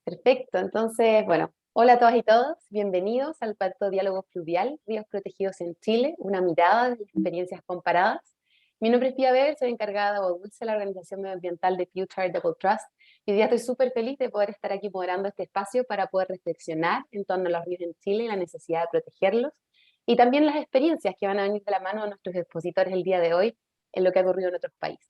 Perfecto, entonces, bueno, hola a todas y todos, bienvenidos al Pacto Diálogo Fluvial, Ríos Protegidos en Chile, una mirada de las experiencias comparadas. Mi nombre es Pia Weber, soy encargada de Agua Dulce, la organización medioambiental de Pew Charitable Trust. Y hoy día estoy súper feliz de poder estar aquí moderando este espacio para poder reflexionar en torno a los ríos en Chile y la necesidad de protegerlos, y también las experiencias que van a venir de la mano de nuestros expositores el día de hoy en lo que ha ocurrido en otros países.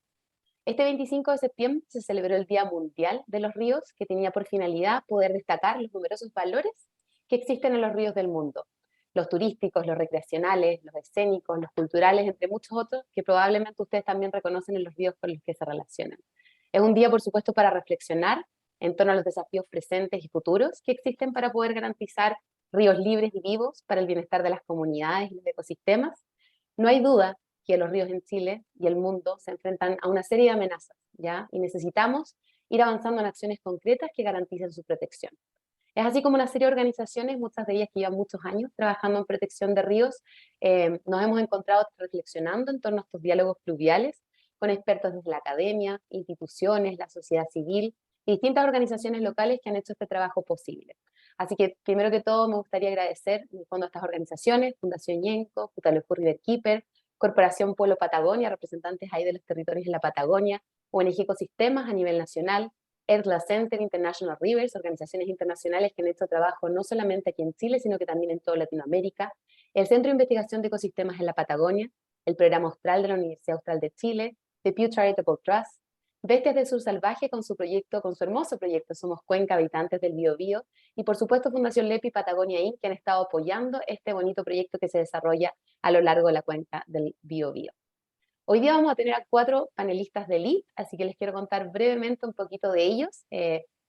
Este 25 de septiembre se celebró el Día Mundial de los Ríos, que tenía por finalidad poder destacar los numerosos valores que existen en los ríos del mundo, los turísticos, los recreacionales, los escénicos, los culturales, entre muchos otros, que probablemente ustedes también reconocen en los ríos con los que se relacionan. Es un día, por supuesto, para reflexionar en torno a los desafíos presentes y futuros que existen para poder garantizar ríos libres y vivos para el bienestar de las comunidades y los ecosistemas. No hay duda que los ríos en Chile y el mundo se enfrentan a una serie de amenazas, ¿ya? Y necesitamos ir avanzando en acciones concretas que garanticen su protección. Es así como una serie de organizaciones, muchas de ellas que llevan muchos años trabajando en protección de ríos, nos hemos encontrado reflexionando en torno a estos diálogos fluviales con expertos desde la academia, instituciones, la sociedad civil y distintas organizaciones locales que han hecho este trabajo posible. Así que, primero que todo, me gustaría agradecer en el fondo a estas organizaciones, Fundación Ñenco, Futaleufú Riverkeeper, Corporación Pueblo Patagonia, representantes ahí de los territorios en la Patagonia, ONG Ecosistemas a nivel nacional, ERLA Center, International Rivers, organizaciones internacionales que han hecho trabajo no solamente aquí en Chile, sino que también en toda Latinoamérica, el Centro de Investigación de Ecosistemas en la Patagonia, el Programa Austral de la Universidad Austral de Chile, The Pew Charitable Trust, Bestias del Sur Salvaje con su proyecto, con su hermoso proyecto Somos Cuenca, Habitantes del Biobío, y por supuesto Fundación LEPI Patagonia Inc., que han estado apoyando este bonito proyecto que se desarrolla a lo largo de la cuenca del Biobío. Hoy día vamos a tener a 4 panelistas de elite, así que les quiero contar brevemente un poquito de ellos.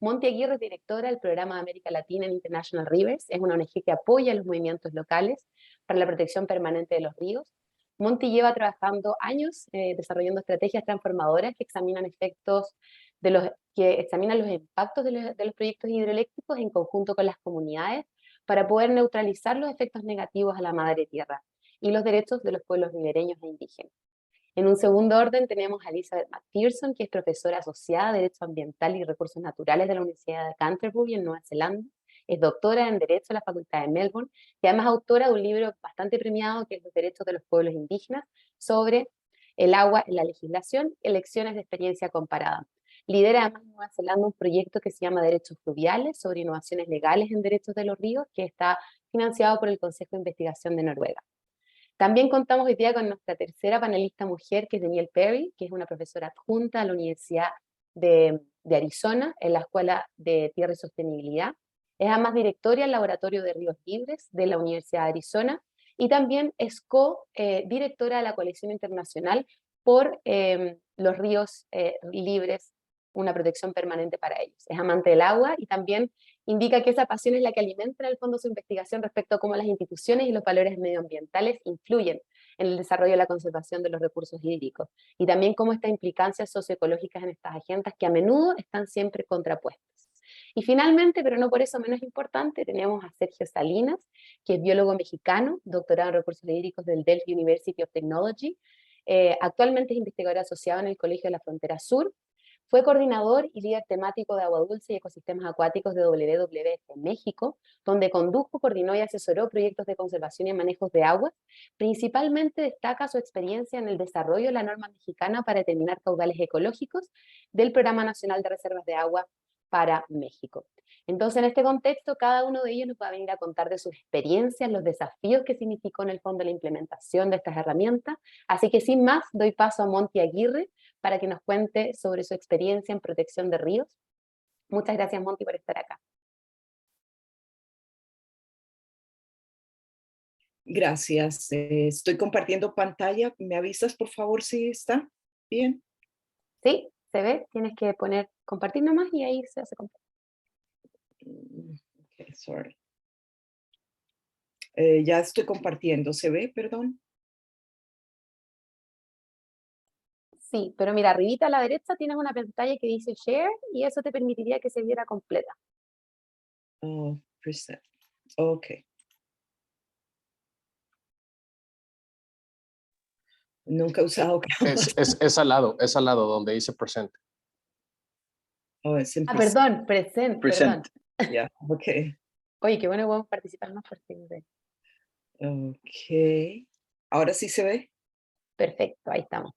Monty Aguirre es directora del Programa de América Latina en International Rivers, es una ONG que apoya los movimientos locales para la protección permanente de los ríos. Monty lleva trabajando años desarrollando estrategias transformadoras que examinan los impactos de los proyectos hidroeléctricos en conjunto con las comunidades para poder neutralizar los efectos negativos a la madre tierra y los derechos de los pueblos ribereños e indígenas. En un segundo orden tenemos a Elizabeth McPherson, que es profesora asociada de Derecho Ambiental y Recursos Naturales de la Universidad de Canterbury en Nueva Zelanda. Es doctora en Derecho en la Facultad de Melbourne y además autora de un libro bastante premiado que es Los Derechos de los Pueblos Indígenas sobre el agua en la legislación, elecciones de experiencia comparada. Lidera además en Nueva Zelanda un proyecto que se llama Derechos Fluviales sobre innovaciones legales en derechos de los ríos, que está financiado por el Consejo de Investigación de Noruega. También contamos hoy día con nuestra tercera panelista mujer, que es Danielle Perry, que es una profesora adjunta a la Universidad de Arizona, en la Escuela de Tierra y Sostenibilidad. Es además directora del Laboratorio de Ríos Libres de la Universidad de Arizona y también es co-directora de la Coalición Internacional por los Ríos Libres, una protección permanente para ellos. Es amante del agua y también indica que esa pasión es la que alimenta en el fondo su investigación respecto a cómo las instituciones y los valores medioambientales influyen en el desarrollo y la conservación de los recursos hídricos, y también cómo estas implicancias socioecológicas en estas agendas que a menudo están siempre contrapuestas. Y finalmente, pero no por eso menos importante, tenemos a Sergio Salinas, que es biólogo mexicano, doctorado en recursos hídricos del Delft University of Technology, actualmente es investigador asociado en el Colegio de la Frontera Sur. Fue coordinador y líder temático de agua dulce y ecosistemas acuáticos de WWF en México, donde condujo, coordinó y asesoró proyectos de conservación y manejos de agua. Principalmente destaca su experiencia en el desarrollo de la norma mexicana para determinar caudales ecológicos del Programa Nacional de Reservas de Agua para México. Entonces, en este contexto, cada uno de ellos nos va a venir a contar de sus experiencias, los desafíos que significó en el fondo la implementación de estas herramientas. Así que sin más, doy paso a Monty Aguirre para que nos cuente sobre su experiencia en protección de ríos. Muchas gracias, Monty, por estar acá. Gracias. Estoy compartiendo pantalla. ¿Me avisas, por favor, si está bien? Sí, se ve. Tienes que poner compartir nomás y ahí se hace compartir. Okay, sorry. Ya estoy compartiendo. ¿Se ve? Perdón. Sí, pero mira, arribita a la derecha tienes una pantalla que dice Share y eso te permitiría que se viera completa. Oh, present. Ok. Nunca he usado Canva. Es al lado donde dice presente. Oh, es en Ah, present. perdón, present, perdón. Present. Ya, ok. Oye, qué bueno que podemos participar más porque Ok. ¿Ahora sí se ve? perfecto, ahí estamos.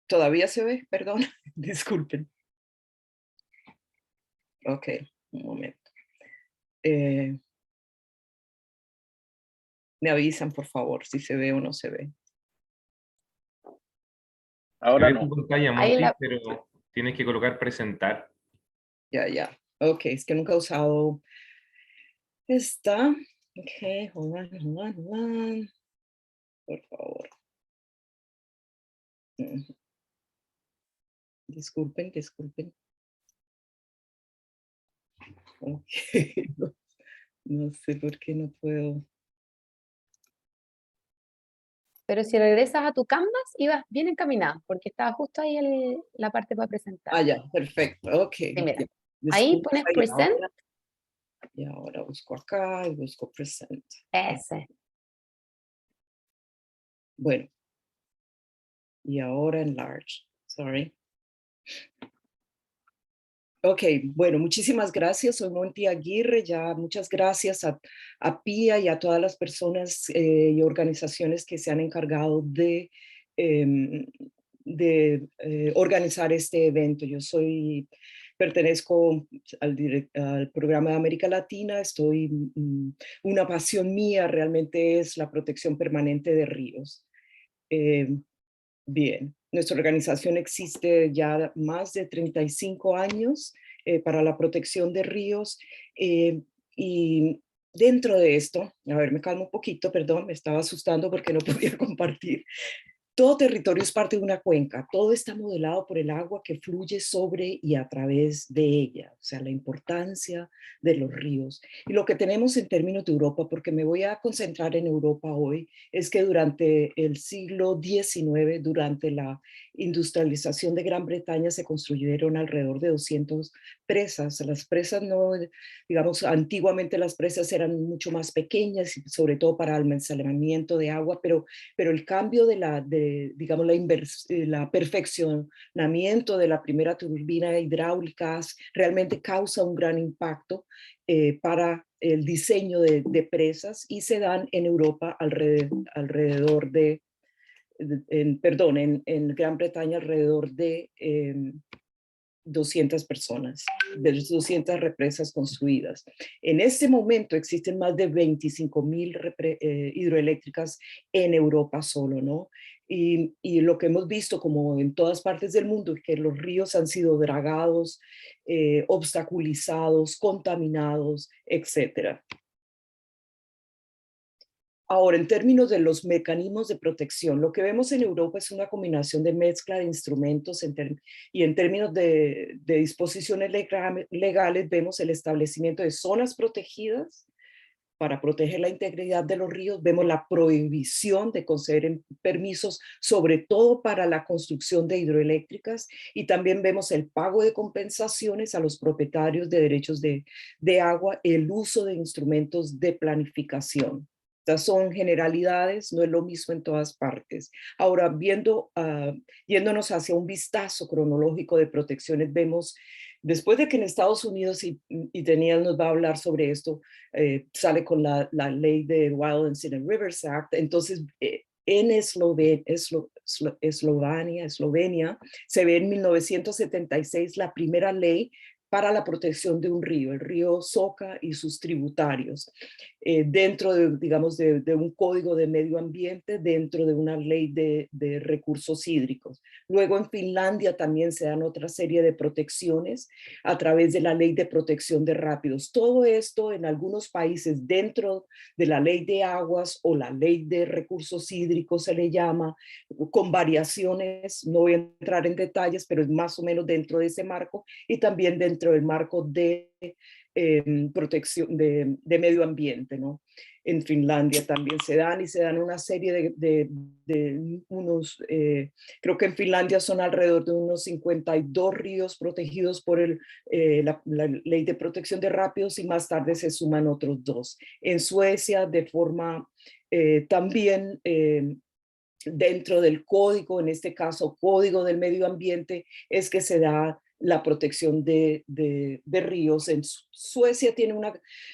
¿Todavía se ve? Perdón, disculpen. Ok, un momento. Me avisan, por favor, si se ve o no se ve. Ahora Se ve no. tu pantalla, Ahí Monty, la, pero tienes que colocar presentar. Ya, ya. Ok, es que nunca he usado esta. Ok, hold on. Por favor. Ujú. Disculpen. Ok. No, no sé por qué no puedo. pero si regresas a tu Canvas, ibas bien encaminada, porque estaba justo ahí la parte para presentar. Ah, ya, perfecto. Ok. Sí, mira, Ya. ahí Disculpa, pones present, y ahora busco acá y busco present. ese. Bueno, y ahora enlarge. Sorry. Ok, bueno, muchísimas gracias. Soy Monty Aguirre. Ya muchas gracias a Pia y a todas las personas y organizaciones que se han encargado em, de organizar este evento. Pertenezco al programa de América Latina. Una pasión mía realmente es la protección permanente de ríos. Bien, nuestra organización existe ya más de 35 años para la protección de ríos y dentro de esto, a ver, me calmo un poquito, perdón, me estaba asustando porque no podía compartir. Todo territorio es parte de una cuenca, todo está modelado por el agua que fluye sobre y a través de ella, o sea, la importancia de los ríos. Y lo que tenemos en términos de Europa, porque me voy a concentrar en Europa hoy, es que durante el siglo XIX, durante la industrialización de Gran Bretaña, se construyeron alrededor de 200 presas. Las presas no, digamos, antiguamente las presas eran mucho más pequeñas, sobre todo para almacenamiento de agua, pero el cambio digamos, la perfeccionamiento de la primera turbina hidráulica realmente causa un gran impacto para el diseño de presas y se dan en Europa alrededor en Gran Bretaña alrededor de 200 personas, de 200 represas construidas. En este momento existen más de 25,000 hidroeléctricas en Europa solo, ¿no? Y lo que hemos visto, como en todas partes del mundo, es que los ríos han sido dragados, obstaculizados, contaminados, etcétera. Ahora, en términos de los mecanismos de protección, lo que vemos en Europa es una combinación de mezcla de instrumentos y en términos de disposiciones legales vemos el establecimiento de zonas protegidas para proteger la integridad de los ríos, vemos la prohibición de conceder permisos, sobre todo para la construcción de hidroeléctricas, y también vemos el pago de compensaciones a los propietarios de derechos de agua, el uso de instrumentos de planificación. Estas son generalidades, no es lo mismo en todas partes. Ahora, yéndonos hacia un vistazo cronológico de protecciones, vemos, después de que en Estados Unidos, y Daniel nos va a hablar sobre esto, sale con la ley de Wildlands and Rivers Act, entonces en Eslovenia, se ve en 1976 la primera ley para la protección de un río, el río Soca y sus tributarios, dentro de, digamos, de un código de medio ambiente, dentro de una ley de recursos hídricos. Luego en Finlandia también se dan otra serie de protecciones a través de la ley de protección de rápidos. Todo esto en algunos países dentro de la ley de aguas o la ley de recursos hídricos se le llama, con variaciones, no voy a entrar en detalles, pero es más o menos dentro de ese marco y también dentro del marco de protección de medio ambiente, ¿no? En Finlandia también se dan una serie de unos, creo que en Finlandia son alrededor de unos 52 ríos protegidos por la ley de protección de rápidos y más tarde se suman otros 2. En Suecia, de forma también dentro del código, en este caso código del medio ambiente, es que se da la protección de ríos. En Suecia tiene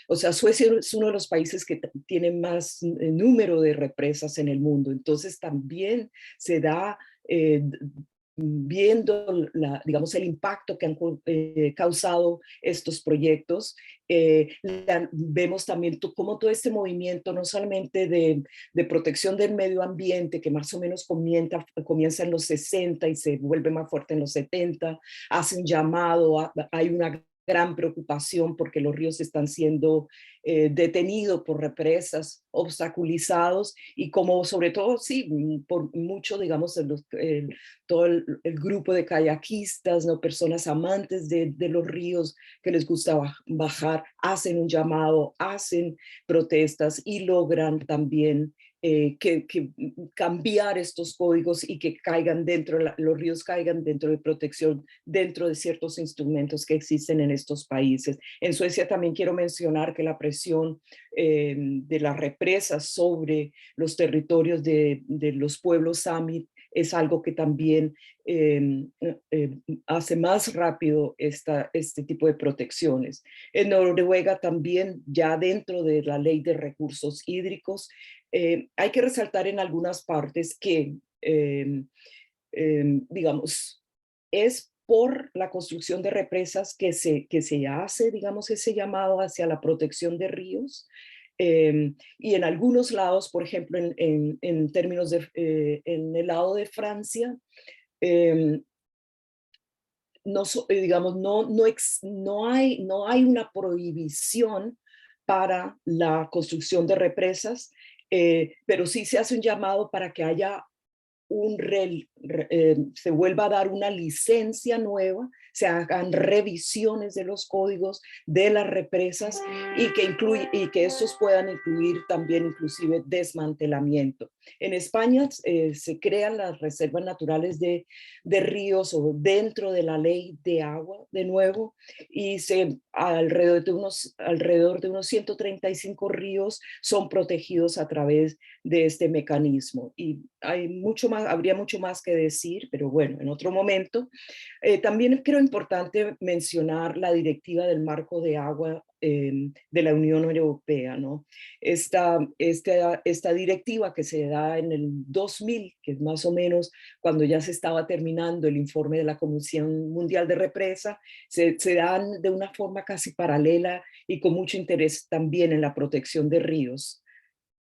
Suecia es uno de los países que tiene más número de represas en el mundo, entonces también se da viendo digamos, el impacto que han causado estos proyectos. Vemos también cómo todo este movimiento, no solamente de protección del medio ambiente, que más o menos comienza en los 60 y se vuelve más fuerte en los 70, hace un llamado, hay una gran preocupación porque los ríos están siendo detenidos por represas, obstaculizados, y como sobre todo, sí, por mucho, digamos, todo el grupo de kayakistas, ¿no? Personas amantes de los ríos que les gusta bajar, hacen un llamado, hacen protestas y logran también que cambiar estos códigos y que caigan los ríos caigan dentro de protección, dentro de ciertos instrumentos que existen en estos países. En Suecia también quiero mencionar que la presión de las represas sobre los territorios de los pueblos Sami es algo que también hace más rápido este tipo de protecciones. En Noruega también, ya dentro de la ley de recursos hídricos, hay que resaltar en algunas partes que, digamos, es por la construcción de represas que se hace, digamos, ese llamado hacia la protección de ríos. Y en algunos lados, por ejemplo, en términos en el lado de Francia, digamos, no hay una prohibición para la construcción de represas, pero sí se hace un llamado para que haya se vuelva a dar una licencia nueva, se hagan revisiones de los códigos de las represas y que estos puedan incluir también inclusive desmantelamiento. En España se crean las reservas naturales de ríos o dentro de la ley de agua, de nuevo, y alrededor de unos 135 ríos son protegidos a través de este mecanismo. Y habría mucho más que decir, pero bueno, en otro momento. También creo importante mencionar la directiva del marco de agua de la Unión Europea, ¿no? Esta directiva que se da en el 2000, que es más o menos cuando ya se estaba terminando el informe de la Comisión Mundial de Represa, se dan de una forma casi paralela y con mucho interés también en la protección de ríos.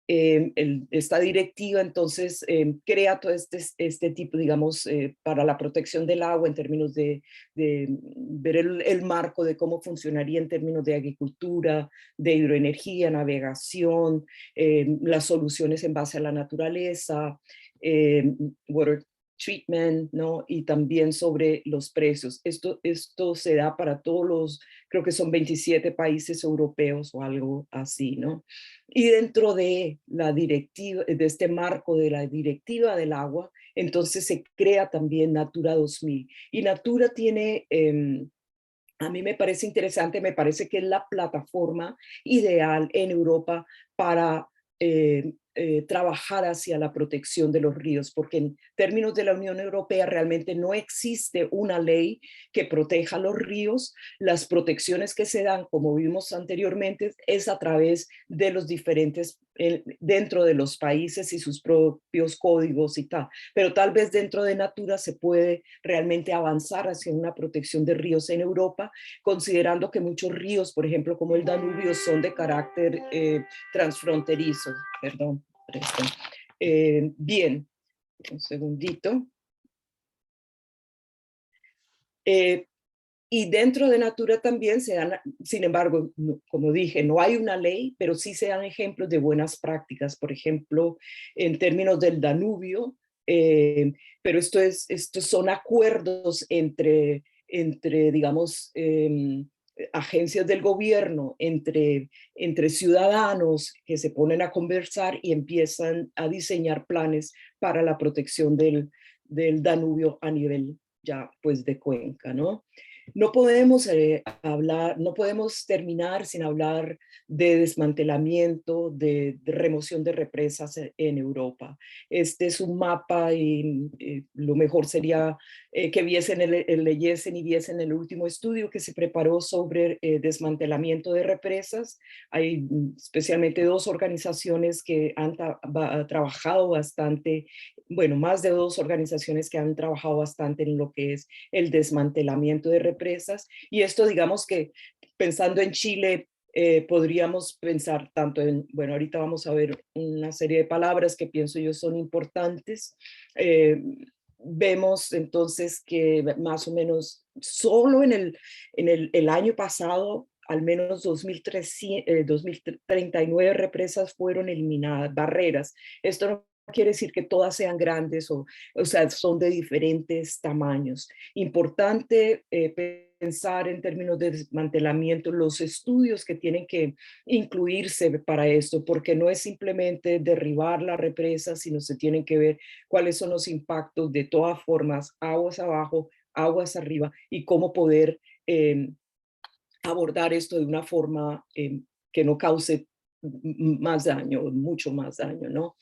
Esta directiva entonces crea todo este tipo, digamos, para la protección del agua en términos de ver el marco de cómo funcionaría en términos de agricultura, de hidroenergía, navegación, las soluciones en base a la naturaleza, water treatment, ¿no? Y también sobre los precios. Esto se da para creo que son 27 países europeos o algo así, ¿no? Y dentro de la directiva, de este marco de la directiva del agua, entonces se crea también Natura 2000. Y Natura tiene, a mí me parece interesante, me parece que es la plataforma ideal en Europa para trabajar hacia la protección de los ríos, porque en términos de la Unión Europea realmente no existe una ley que proteja los ríos. Las protecciones que se dan, como vimos anteriormente, es a través de los diferentes, dentro de los países y sus propios códigos y tal, pero tal vez dentro de Natura se puede realmente avanzar hacia una protección de ríos en Europa, considerando que muchos ríos, por ejemplo, como el Danubio, son de carácter transfronterizo. Perdón. Bien, un segundito. Y dentro de Natura también se dan, sin embargo, como dije, no hay una ley, pero sí se dan ejemplos de buenas prácticas, por ejemplo, en términos del Danubio, pero estos son acuerdos entre digamos, agencias del gobierno, entre ciudadanos que se ponen a conversar y empiezan a diseñar planes para la protección del Danubio a nivel ya pues de cuenca, ¿no? No podemos no podemos terminar sin hablar de desmantelamiento, de remoción de represas en Europa. Este es un mapa y lo mejor sería que leyesen y viesen el último estudio que se preparó sobre desmantelamiento de represas. Hay especialmente dos organizaciones que han trabajado bastante, bueno, más de dos organizaciones que han trabajado bastante en lo que es el desmantelamiento de represas. Y esto, digamos que pensando en Chile, podríamos pensar tanto en, bueno, ahorita vamos a ver una serie de palabras que pienso yo son importantes. Vemos entonces que más o menos solo el año pasado, al menos 2039 represas fueron eliminadas, barreras. Esto no quiere decir que todas sean grandes o sea, son de diferentes tamaños. Importante pensar en términos de desmantelamiento, los estudios que tienen que incluirse para esto, porque no es simplemente derribar la represa, sino se tienen que ver cuáles son los impactos de todas formas, aguas abajo, aguas arriba, y cómo poder abordar esto de una forma que no cause más daño, mucho más daño, ¿no?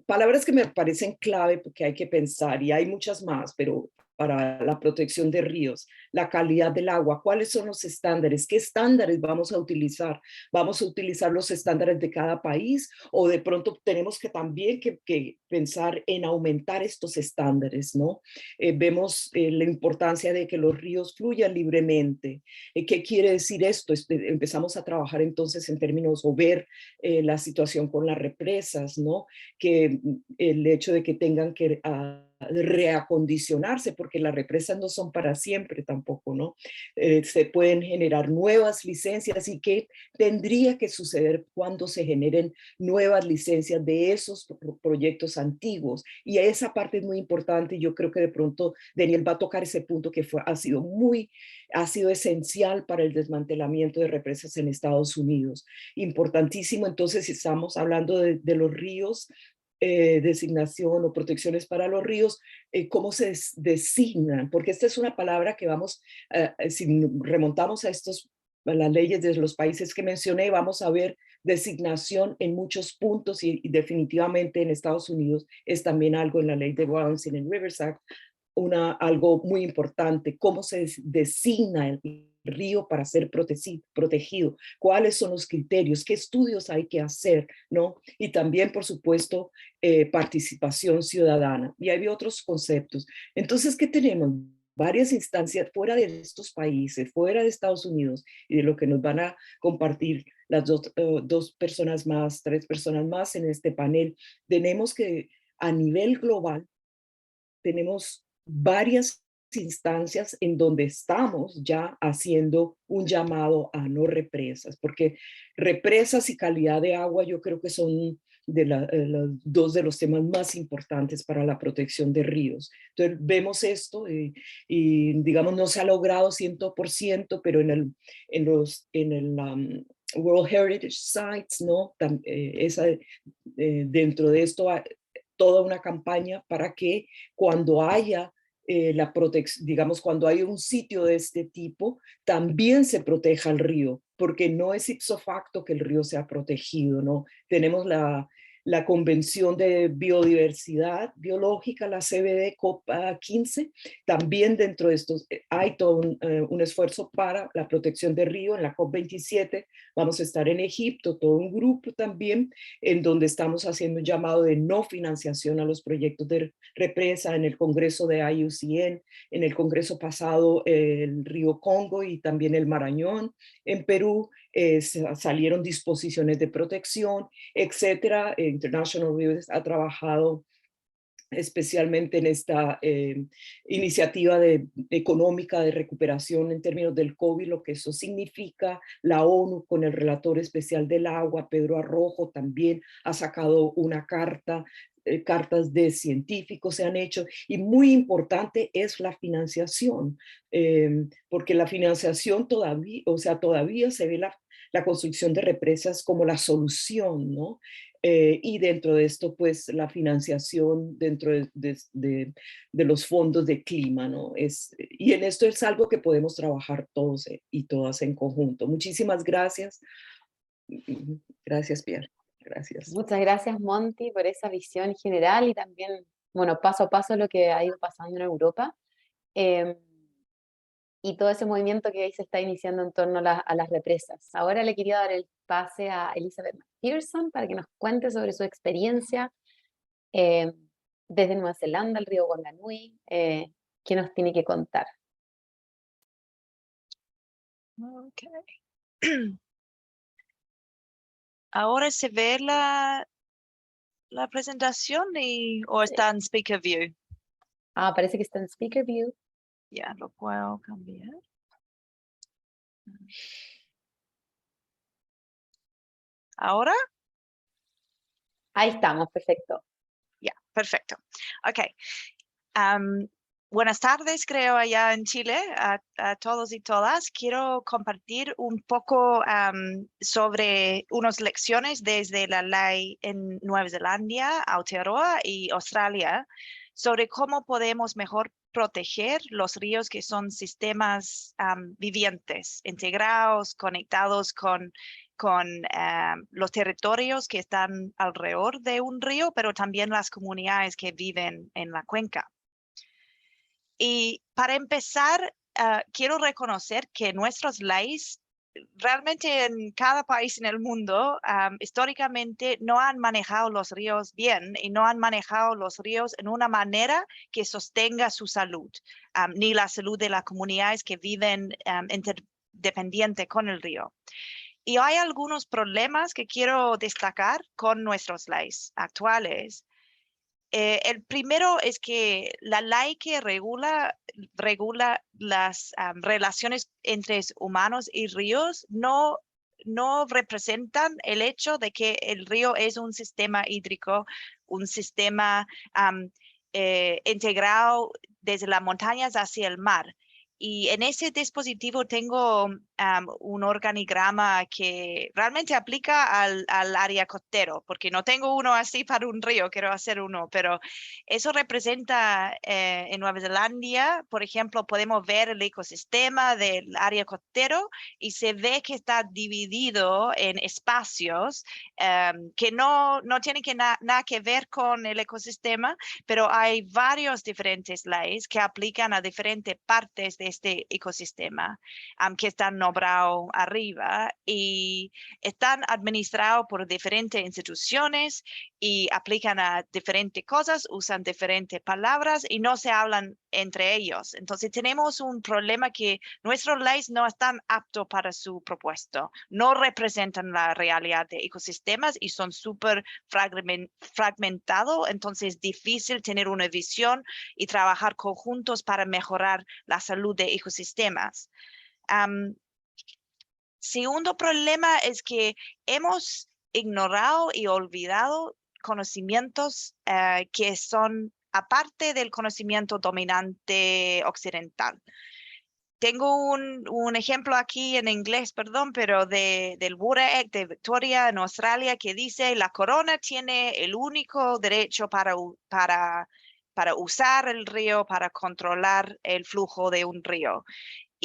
Palabras que me parecen clave porque hay que pensar, y hay muchas más, pero para la protección de ríos, la calidad del agua, cuáles son los estándares, qué estándares vamos a utilizar, vamos a utilizar los estándares de cada país o de pronto tenemos que también que pensar en aumentar estos estándares, ¿no? Vemos la importancia de que los ríos fluyan libremente. ¿Qué quiere decir esto? Empezamos a trabajar entonces en términos o ver la situación con las represas, ¿no? Que el hecho de que tengan que reacondicionarse, porque las represas no son para siempre tampoco, ¿no? Se pueden generar nuevas licencias y qué tendría que suceder cuando se generen nuevas licencias de esos proyectos antiguos. Y esa parte es muy importante y yo creo que de pronto Daniel va a tocar ese punto que ha sido esencial para el desmantelamiento de represas en Estados Unidos. Importantísimo, entonces, si estamos hablando de los ríos, designación o protecciones para los ríos, cómo se designan, porque esta es una palabra que vamos, si remontamos a las leyes de los países que mencioné, vamos a ver designación en muchos puntos y definitivamente en Estados Unidos es también algo en la ley de Balancing and Rivers Act, algo muy importante, cómo se designa el río para ser protegido, cuáles son los criterios, qué estudios hay que hacer, ¿no? Y también, por supuesto, participación ciudadana. Y hay otros conceptos. Entonces, ¿qué tenemos? Varias instancias fuera de estos países, fuera de Estados Unidos y de lo que nos van a compartir las dos personas más, tres personas más en este panel. Tenemos que a nivel global tenemos varias instancias en donde estamos ya haciendo un llamado a no represas, porque represas y calidad de agua yo creo que son dos de los temas más importantes para la protección de ríos. Entonces vemos esto y digamos no se ha logrado 100%, pero en el World Heritage Sites, ¿no? Dentro de esto toda una campaña para que cuando haya la protección, digamos, cuando hay un sitio de este tipo, también se proteja el río, porque no es ipso facto que el río sea protegido, ¿no? Tenemos la Convención de Biodiversidad Biológica, la CBD COP15, también dentro de estos hay todo un esfuerzo para la protección del río. En la COP27 vamos a estar en Egipto, todo un grupo también, en donde estamos haciendo un llamado de no financiación a los proyectos de represa en el Congreso de IUCN, en el Congreso pasado el Río Congo y también el Marañón. En Perú salieron disposiciones de protección, etcétera. International Rivers ha trabajado especialmente en esta iniciativa económica de recuperación en términos del COVID, lo que eso significa. La ONU con el relator especial del agua, Pedro Arrojo, también ha sacado una carta, cartas de científicos se han hecho, y muy importante es la financiación, porque la financiación todavía, o sea, todavía se ve la construcción de represas como la solución, ¿no? y dentro de esto, pues la financiación dentro de los fondos de clima, ¿no? Y en esto es algo que podemos trabajar todos y todas en conjunto. Muchísimas gracias. Gracias, Pierre. Gracias. Muchas gracias, Monty, por esa visión general y también, bueno, paso a paso lo que ha ido pasando en Europa. Eh, y todo ese movimiento que ahí se está iniciando en torno a las represas. Ahora le quería dar el pase a Elizabeth McPherson para que nos cuente sobre su experiencia eh, desde Nueva Zelanda, el río Wanganui, ¿qué nos tiene que contar? Okay. Ahora se ve la presentación o está en Speaker View. Ah, parece que está en Speaker View. Ya, lo puedo cambiar. ¿Ahora? Ahí estamos, perfecto. Ya, perfecto. Ok. Buenas tardes, creo, allá en Chile, a todos y todas. Quiero compartir un poco sobre unas lecciones desde la ley en Nueva Zelanda, Aotearoa y Australia, sobre cómo podemos mejor proteger los ríos que son sistemas vivientes, integrados, conectados con los territorios que están alrededor de un río, pero también las comunidades que viven en la cuenca. Y para empezar, quiero reconocer que nuestras leyes realmente en cada país en el mundo históricamente no han manejado los ríos bien y no han manejado los ríos en una manera que sostenga su salud, ni la salud de las comunidades que viven interdependiente con el río. Y hay algunos problemas que quiero destacar con nuestras leyes actuales. El primero es que la ley que regula las relaciones entre humanos y ríos no representan el hecho de que el río es un sistema hídrico, un sistema integrado desde las montañas hacia el mar. Y en ese dispositivo tengo un organigrama que realmente aplica al área costero, porque no tengo uno así para un río, quiero hacer uno, pero eso representa en Nueva Zelanda, por ejemplo, podemos ver el ecosistema del área costero y se ve que está dividido en espacios que no tienen nada que ver con el ecosistema, pero hay varios diferentes leyes que aplican a diferentes partes de este ecosistema que están nombrados arriba y están administrados por diferentes instituciones y aplican a diferentes cosas, usan diferentes palabras y no se hablan entre ellos. Entonces tenemos un problema que nuestras leyes no están aptos para su propuesto, no representan la realidad de ecosistemas y son súper fragmentados, entonces es difícil tener una visión y trabajar conjuntos para mejorar la salud de ecosistemas. Segundo problema es que hemos ignorado y olvidado conocimientos que son aparte del conocimiento dominante occidental. Tengo un ejemplo aquí en inglés, perdón, pero del Water Act de Victoria en Australia que dice la corona tiene el único derecho para usar el río, para controlar el flujo de un río.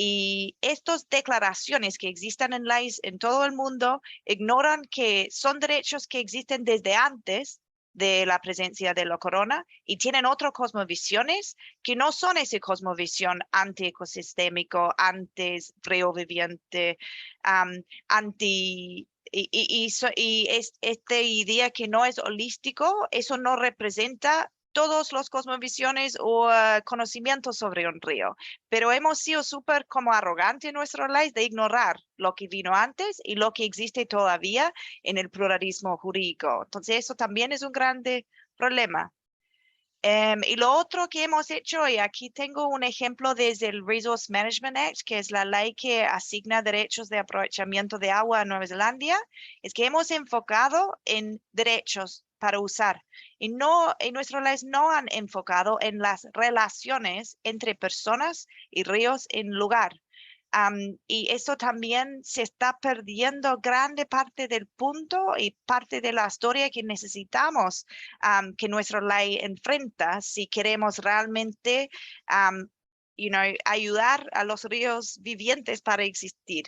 Y estas declaraciones que existen en leyes en todo el mundo ignoran que son derechos que existen desde antes de la presencia de la corona y tienen otras cosmovisiones que no son esa cosmovisión anti-ecosistémico, anti-río viviente, esta idea que no es holístico, eso no representa todos los cosmovisiones o conocimientos sobre un río, pero hemos sido súper como arrogantes en nuestra ley de ignorar lo que vino antes y lo que existe todavía en el pluralismo jurídico. Entonces eso también es un grande problema. Y lo otro que hemos hecho, y aquí tengo un ejemplo desde el Resource Management Act, que es la ley que asigna derechos de aprovechamiento de agua en Nueva Zelanda, es que hemos enfocado en derechos para usar y nuestras leyes no han enfocado en las relaciones entre personas y ríos en lugar. Y eso también se está perdiendo grande parte del punto y parte de la historia que necesitamos que nuestra ley enfrenta si queremos realmente ayudar a los ríos vivientes para existir.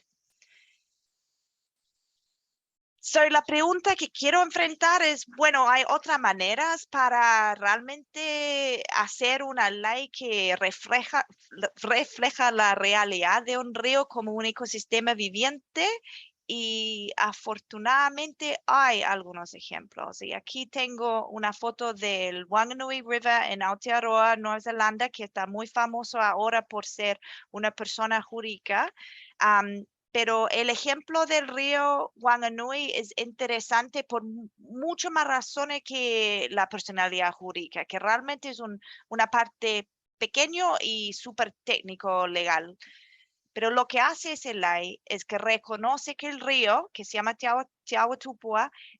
La pregunta que quiero enfrentar es, bueno, ¿hay otras maneras para realmente hacer una ley que refleja la realidad de un río como un ecosistema viviente? Y afortunadamente hay algunos ejemplos. Y aquí tengo una foto del Wanganui River en Aotearoa, Nueva Zelanda, que está muy famoso ahora por ser una persona jurídica. Pero el ejemplo del río Wanganui es interesante por mucho más razones que la personalidad jurídica, que realmente es una parte pequeño y súper técnico legal. Pero lo que hace ese ley es que reconoce que el río, que se llama Te Awa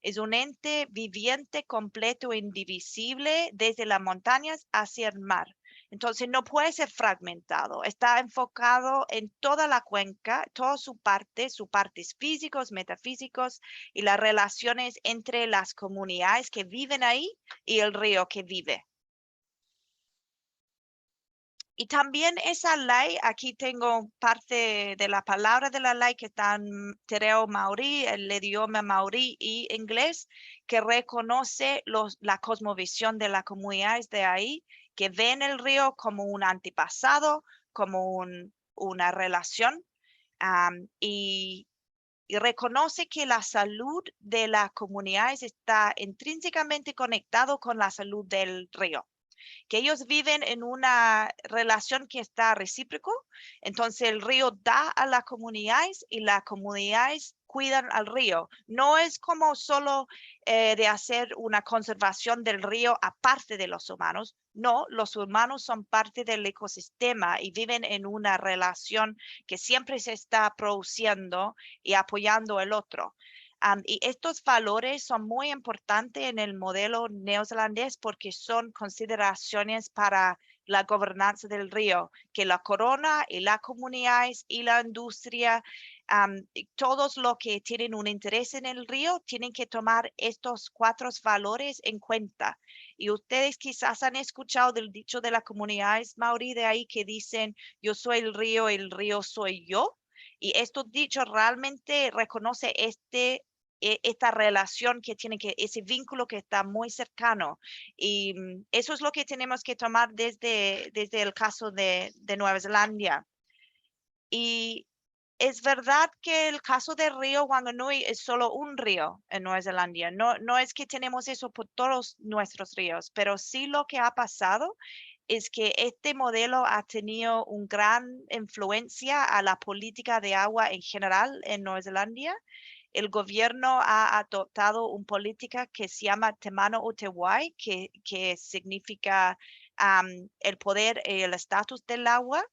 es un ente viviente, completo e indivisible desde las montañas hacia el mar. Entonces no puede ser fragmentado, está enfocado en toda la cuenca, toda sus partes físicos, metafísicos y las relaciones entre las comunidades que viven ahí y el río que vive. Y también esa ley, aquí tengo parte de la palabra de la ley que está en tereo maorí, el idioma maorí y inglés, que reconoce la cosmovisión de las comunidades de ahí, que ven el río como un antepasado, como una relación, y reconoce que la salud de las comunidades está intrínsecamente conectado con la salud del río, que ellos viven en una relación que está recíproco. Entonces el río da a las comunidades y las comunidades cuidan al río. No es como solo de hacer una conservación del río aparte de los humanos. No, los humanos son parte del ecosistema y viven en una relación que siempre se está produciendo y apoyando el otro. Y estos valores son muy importantes en el modelo neozelandés porque son consideraciones para la gobernanza del río, que la corona y las comunidades y la industria, y todos los que tienen un interés en el río, tienen que tomar estos 4 valores en cuenta. Y ustedes quizás han escuchado del dicho de las comunidades maorí de ahí que dicen, yo soy el río soy yo. Y estos dichos realmente reconoce esta relación que tiene ese vínculo que está muy cercano. Y eso es lo que tenemos que tomar desde el caso de Nueva Zelanda. Y es verdad que el caso del río Wanganui es solo un río en Nueva Zelanda. No es que tenemos eso por todos nuestros ríos, pero sí lo que ha pasado es que este modelo ha tenido una gran influencia a la política de agua en general en Nueva Zelanda. El gobierno ha adoptado una política que se llama Te Mana o Te Wai, que significa el poder y el estatus del agua.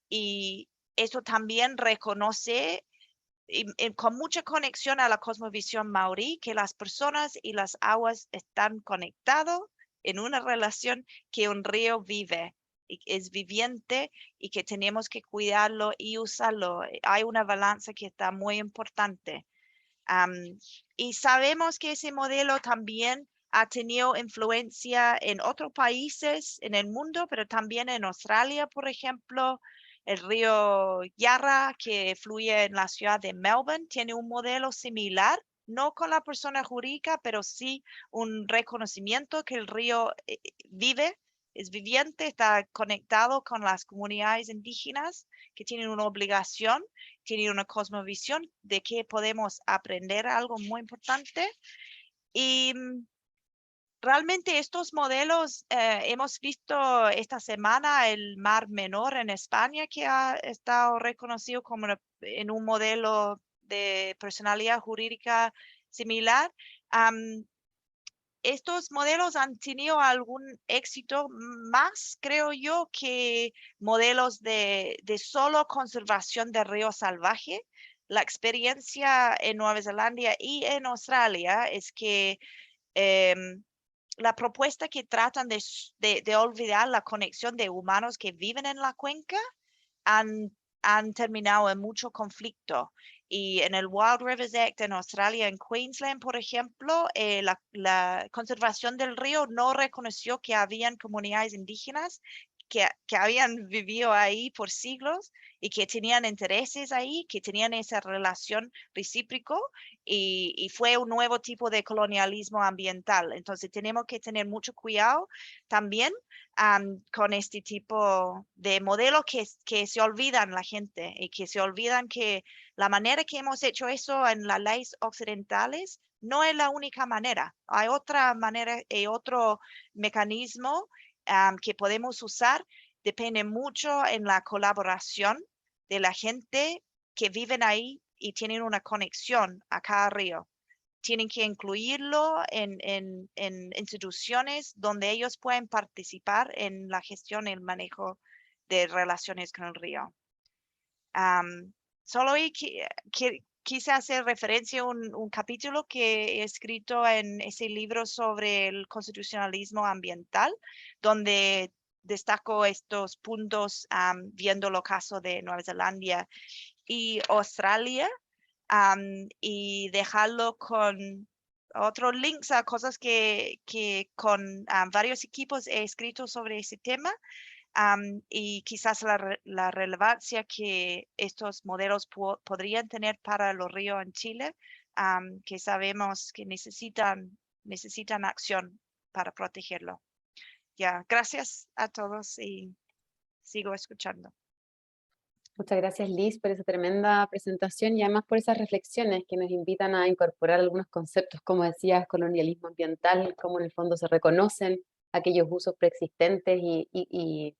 Y eso también reconoce con mucha conexión a la cosmovisión maorí, que las personas y las aguas están conectados en una relación que un río vive y es viviente y que tenemos que cuidarlo y usarlo. Hay una balanza que está muy importante. Y sabemos que ese modelo también ha tenido influencia en otros países en el mundo, pero también en Australia, por ejemplo. El río Yarra, que fluye en la ciudad de Melbourne, tiene un modelo similar, no con la persona jurídica, pero sí un reconocimiento que el río vive, es viviente, está conectado con las comunidades indígenas que tienen una obligación, tienen una cosmovisión de que podemos aprender algo muy importante. Y realmente estos modelos, hemos visto esta semana el Mar Menor en España, que ha estado reconocido como en un modelo de personalidad jurídica similar. Estos modelos han tenido algún éxito más, creo yo, que modelos de solo conservación de río salvaje. La experiencia en Nueva Zelanda y en Australia es que la propuesta que tratan de olvidar la conexión de humanos que viven en la cuenca han han terminado en mucho conflicto. Y en el Wild Rivers Act en Australia, en Queensland, por ejemplo, la conservación del río no reconoció que habían comunidades indígenas que habían vivido ahí por siglos y que tenían intereses ahí, que tenían esa relación recíproco y fue un nuevo tipo de colonialismo ambiental. Entonces tenemos que tener mucho cuidado también con este tipo de modelos que se olvidan la gente y que se olvidan que la manera que hemos hecho eso en las leyes occidentales no es la única manera. Hay otra manera y otro mecanismo que podemos usar. Depende mucho en la colaboración de la gente que viven ahí y tienen una conexión a cada río. Tienen que incluirlo en instituciones donde ellos pueden participar en la gestión y el manejo de relaciones con el río. Solo hoy quise hacer referencia a un capítulo que he escrito en ese libro sobre el constitucionalismo ambiental, donde destaco estos puntos viendo el caso de Nueva Zelanda y Australia, y dejarlo con otros links a cosas que con varios equipos he escrito sobre ese tema. Y quizás la relevancia que estos modelos podrían tener para los ríos en Chile, que sabemos que necesitan acción para protegerlo. Ya, gracias a todos y sigo escuchando. Muchas gracias, Liz, por esa tremenda presentación y además por esas reflexiones que nos invitan a incorporar algunos conceptos, como decías, colonialismo ambiental, cómo en el fondo se reconocen aquellos usos preexistentes y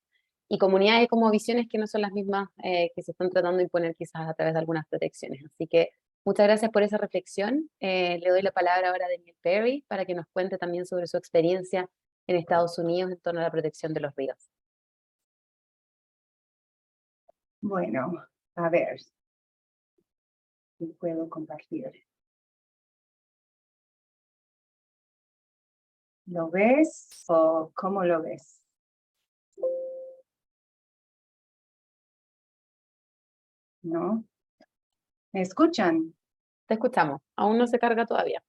comunidades como visiones que no son las mismas que se están tratando de imponer quizás a través de algunas protecciones. Así que muchas gracias por esa reflexión. Le doy la palabra ahora a Daniel Perry para que nos cuente también sobre su experiencia en Estados Unidos en torno a la protección de los ríos. Bueno, a ver si puedo compartir. ¿Lo ves o cómo lo ves? ¿No? ¿Me escuchan? Te escuchamos. Aún no se carga todavía.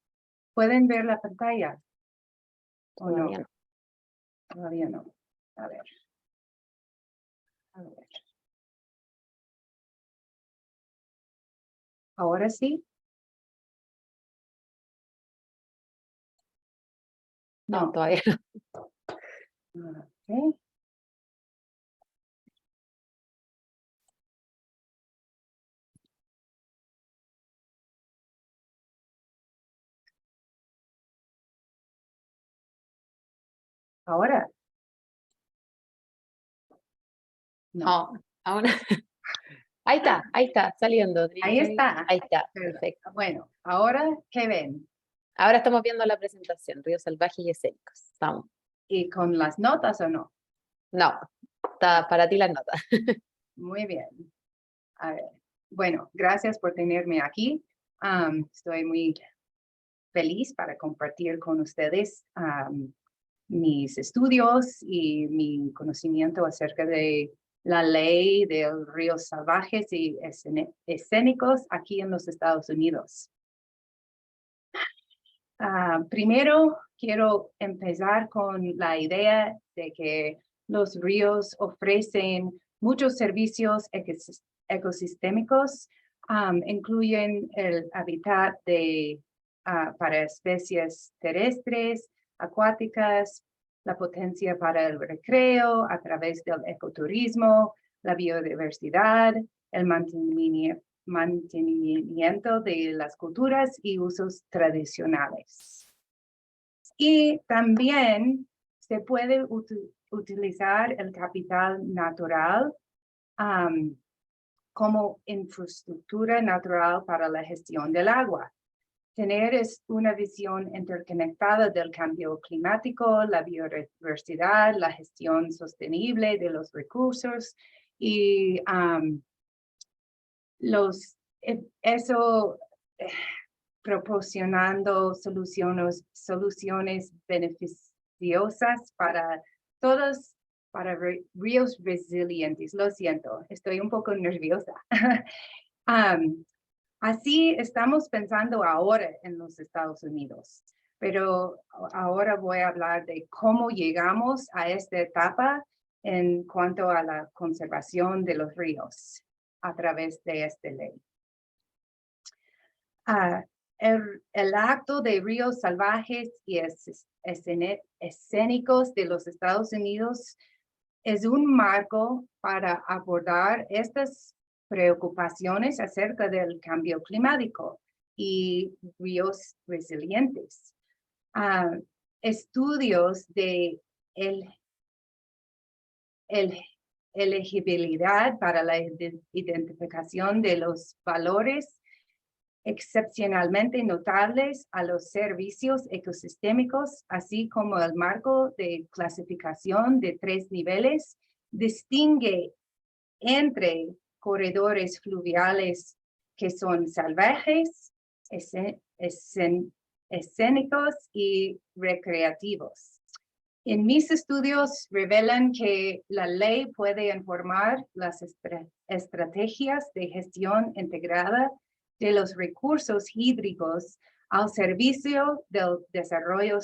¿Pueden ver la pantalla? ¿O no? Todavía no. Todavía no. A ver. A ver. ¿Ahora sí? No, No. todavía no. Ok. ¿Ahora? No. No, aún. Ahí está, saliendo. Ahí está. Ahí está, perfecto. Bueno, ¿ahora qué ven? Ahora estamos viendo la presentación, Ríos Salvajes y Escénicos. Estamos. ¿Y con las notas o no? No, está para ti las notas. Muy bien. A ver. Bueno, gracias por tenerme aquí. Estoy muy feliz para compartir con ustedes mis estudios y mi conocimiento acerca de la ley de ríos salvajes y escénicos aquí en los Estados Unidos. Primero, quiero empezar con la idea de que los ríos ofrecen muchos servicios ecosistémicos, incluyen el hábitat para especies terrestres, acuáticas, la potencia para el recreo a través del ecoturismo, la biodiversidad, el mantenimiento de las culturas y usos tradicionales. Y también se puede utilizar el capital natural como infraestructura natural para la gestión del agua. Tener una visión interconectada del cambio climático, la biodiversidad, la gestión sostenible de los recursos y proporcionando soluciones beneficiosas para todos para ríos resilientes. Lo siento, estoy un poco nerviosa. Así estamos pensando ahora en los Estados Unidos, pero ahora voy a hablar de cómo llegamos a esta etapa en cuanto a la conservación de los ríos a través de esta ley. El acto de ríos salvajes y escénicos de los Estados Unidos es un marco para abordar estas preocupaciones acerca del cambio climático y ríos resilientes. Estudios de elegibilidad para la identificación de los valores excepcionalmente notables a los servicios ecosistémicos, así como el marco de clasificación de 3 niveles, distingue entre corredores fluviales que son salvajes, escénicos y recreativos. En mis estudios revelan que la ley puede informar las estrategias de gestión integrada de los recursos hídricos al servicio del desarrollo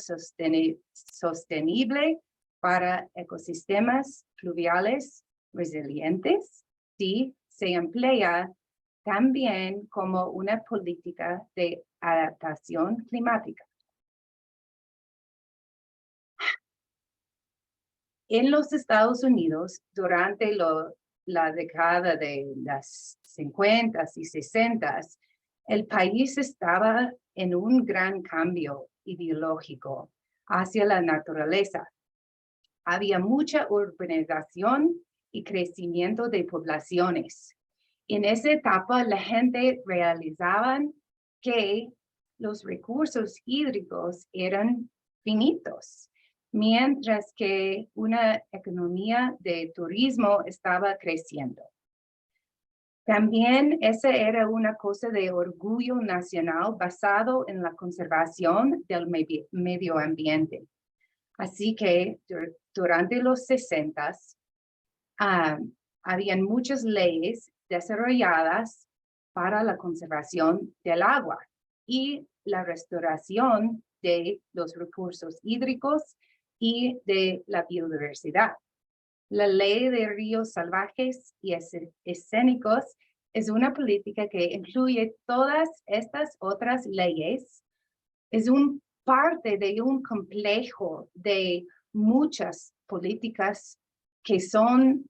sostenible para ecosistemas fluviales resilientes, si se emplea también como una política de adaptación climática. En los Estados Unidos, durante la década de las 50s y 60s, el país estaba en un gran cambio ideológico hacia la naturaleza. Había mucha urbanización y crecimiento de poblaciones. En esa etapa, la gente realizaba que los recursos hídricos eran finitos, mientras que una economía de turismo estaba creciendo. También esa era una cosa de orgullo nacional basado en la conservación del medio ambiente. Así que durante los 60s, habían muchas leyes desarrolladas para la conservación del agua y la restauración de los recursos hídricos y de la biodiversidad. La ley de ríos salvajes y escénicos es una política que incluye todas estas otras leyes. Es parte de un complejo de muchas políticas que son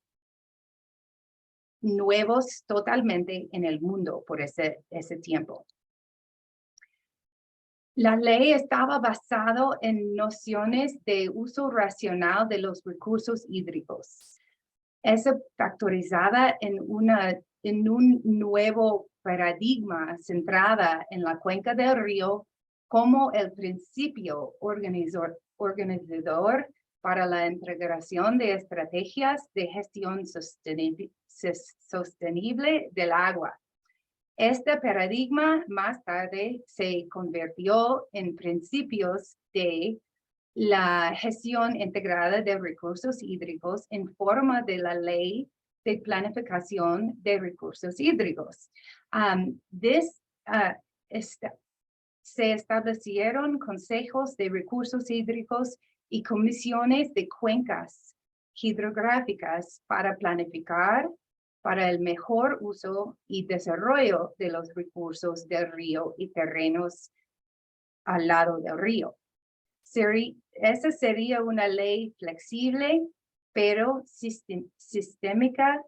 nuevos totalmente en el mundo por ese tiempo. La ley estaba basada en nociones de uso racional de los recursos hídricos. Es factorizada en un nuevo paradigma centrada en la cuenca del río como el principio organizador para la integración de estrategias de gestión sostenible del agua. Este paradigma más tarde se convirtió en principios de la gestión integrada de recursos hídricos en forma de la Ley de Planificación de Recursos Hídricos. Se establecieron consejos de recursos hídricos y comisiones de cuencas hidrográficas para planificar para el mejor uso y desarrollo de los recursos del río y terrenos al lado del río. Esa sería una ley flexible, pero sistémica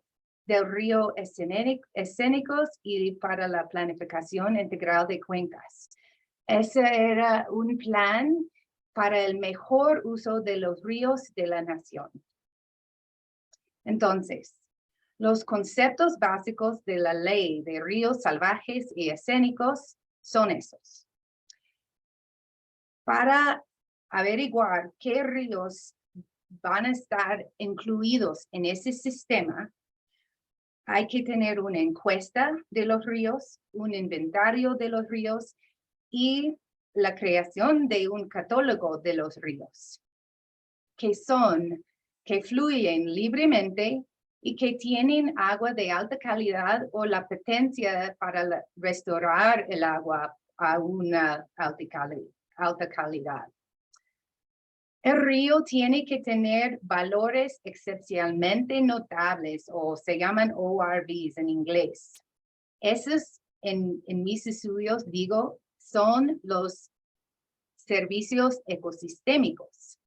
del río escénicos y para la planificación integral de cuencas. Ese era un plan para el mejor uso de los ríos de la nación. Entonces, los conceptos básicos de la ley de ríos salvajes y escénicos son esos. Para averiguar qué ríos van a estar incluidos en ese sistema, hay que tener una encuesta de los ríos, un inventario de los ríos y la creación de un catálogo de los ríos, que son que fluyen libremente y que tienen agua de alta calidad o la potencia para restaurar el agua a una alta calidad. El río tiene que tener valores excepcionalmente notables o se llaman ORVs en inglés. Esos en mis estudios digo son los servicios ecosistémicos.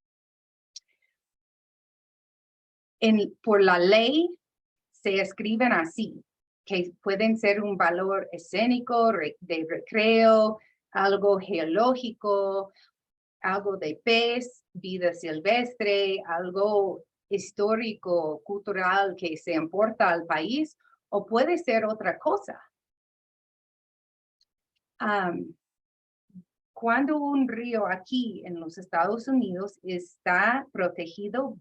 Por la ley se escriben así, que pueden ser un valor escénico, de recreo, algo geológico, algo de pez, vida silvestre, algo histórico, cultural que se importa al país, o puede ser otra cosa. Cuando un río aquí en los Estados Unidos está protegido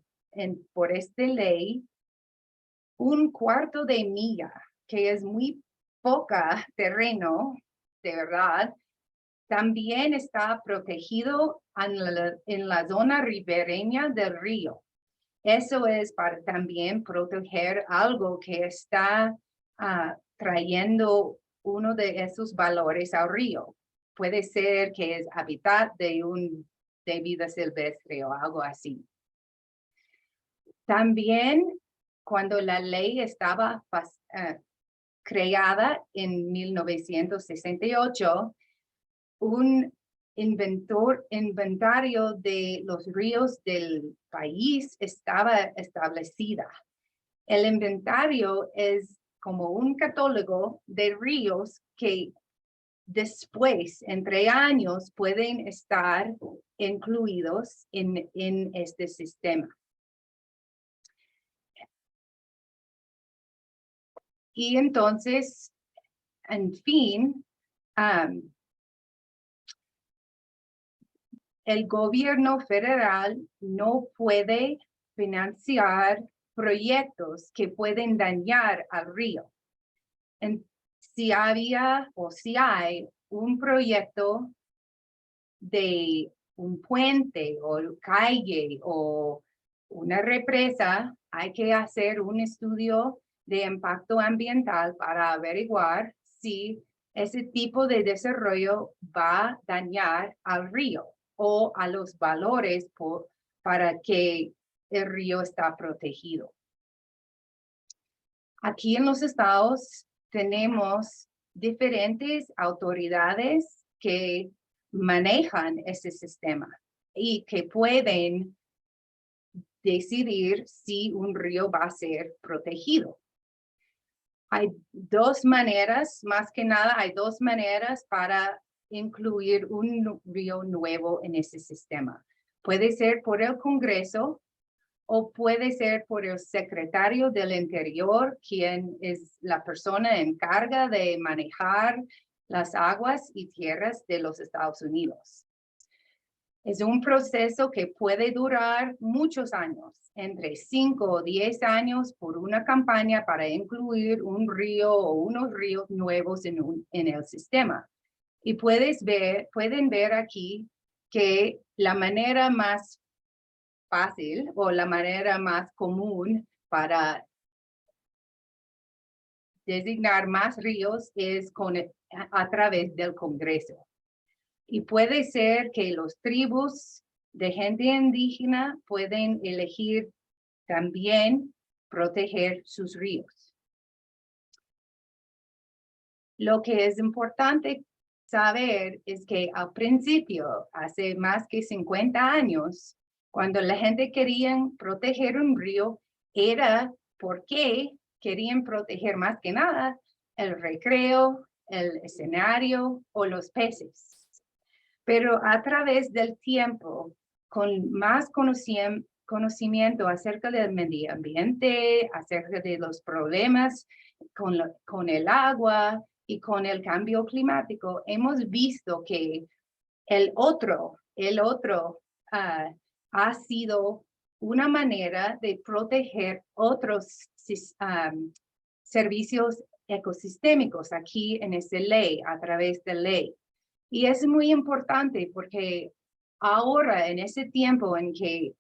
por esta ley, 1/4 de milla, que es muy poca terreno, de verdad, también está protegido en la zona ribereña del río. Eso es para también proteger algo que está trayendo uno de esos valores al río. Puede ser que es hábitat de vida silvestre o algo así. También cuando la ley estaba creada en 1968, un inventario de los ríos del país estaba establecida. El inventario es como un catálogo de ríos que después, entre años, pueden estar incluidos en este sistema. Y entonces, en fin, el gobierno federal no puede financiar proyectos que pueden dañar al río. Si hay un proyecto de un puente o calle o una represa, hay que hacer un estudio de impacto ambiental para averiguar si ese tipo de desarrollo va a dañar al río o a los valores para que el río está protegido. Aquí en los estados tenemos diferentes autoridades que manejan ese sistema y que pueden decidir si un río va a ser protegido. Hay dos maneras, más que nada, hay dos maneras para incluir un río nuevo en ese sistema. Puede ser por el Congreso o puede ser por el secretario del Interior, quien es la persona encargada de manejar las aguas y tierras de los Estados Unidos. Es un proceso que puede durar muchos años, entre 5 o 10 años por una campaña para incluir un río o unos ríos nuevos en el sistema. Y pueden ver aquí que la manera más fácil o la manera más común para designar más ríos es a través del Congreso. Y puede ser que los tribus de gente indígena pueden elegir también proteger sus ríos. Lo que es importante saber es que al principio, hace más que 50 años, cuando la gente quería proteger un río, era porque querían proteger más que nada el recreo, el escenario o los peces. Pero a través del tiempo, con más conocimiento acerca del medio ambiente, acerca de los problemas con el agua y con el cambio climático, hemos visto que el otro ha sido una manera de proteger otros servicios ecosistémicos aquí en esta ley, a través de ley. Y es muy importante porque ahora, en ese tiempo en que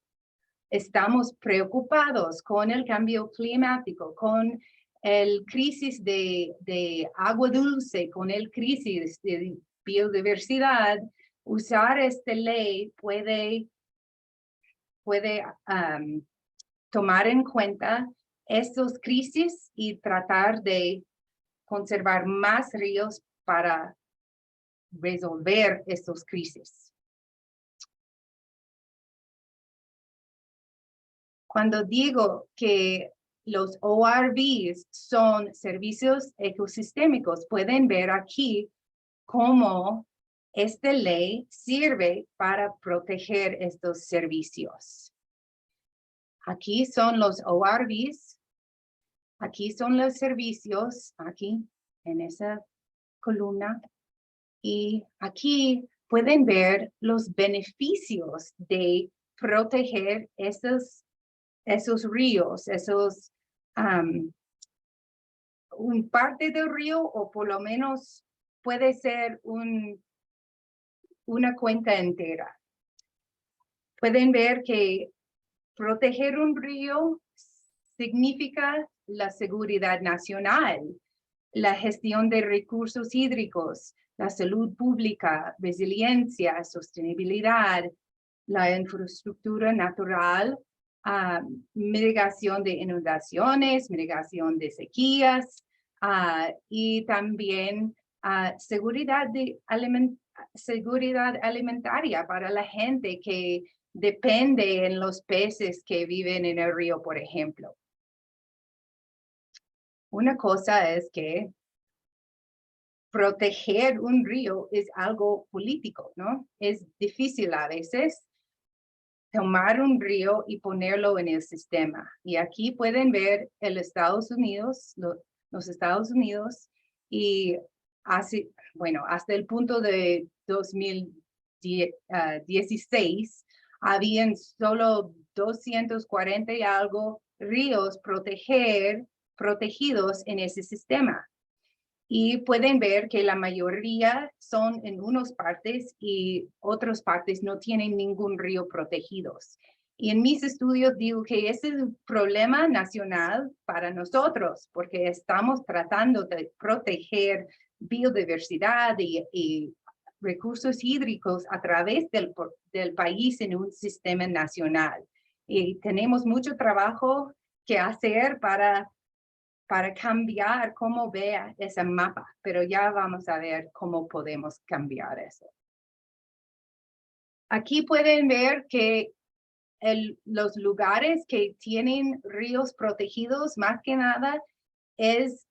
estamos preocupados con el cambio climático, con el crisis de agua dulce, con el crisis de biodiversidad, usar esta ley puede tomar en cuenta estos crisis y tratar de conservar más ríos para resolver estos crisis. Cuando digo que los ORVs son servicios ecosistémicos, pueden ver aquí cómo esta ley sirve para proteger estos servicios. Aquí son los ORVs, aquí son los servicios, aquí en esa columna, y aquí pueden ver los beneficios de proteger esos ríos, un parte del río, o por lo menos puede ser una cuenca entera. Pueden ver que proteger un río significa la seguridad nacional, la gestión de recursos hídricos, la salud pública, resiliencia, sostenibilidad, la infraestructura natural, mitigación de inundaciones, mitigación de sequías, y también seguridad alimentaria para la gente que depende en los peces que viven en el río, por ejemplo. Una cosa es que proteger un río es algo político, ¿no? Es difícil a veces tomar un río y ponerlo en el sistema. Y aquí pueden ver los Estados Unidos, y hasta el punto de 2016, habían solo 240 y algo ríos protegidos en ese sistema. Y pueden ver que la mayoría son en unas partes y otras partes no tienen ningún río protegidos. Y en mis estudios digo que ese es un problema nacional para nosotros, porque estamos tratando de proteger biodiversidad y recursos hídricos a través del país en un sistema nacional. Y tenemos mucho trabajo que hacer para cambiar cómo vea ese mapa, pero ya vamos a ver cómo podemos cambiar eso. Aquí pueden ver que los lugares que tienen ríos protegidos, más que nada,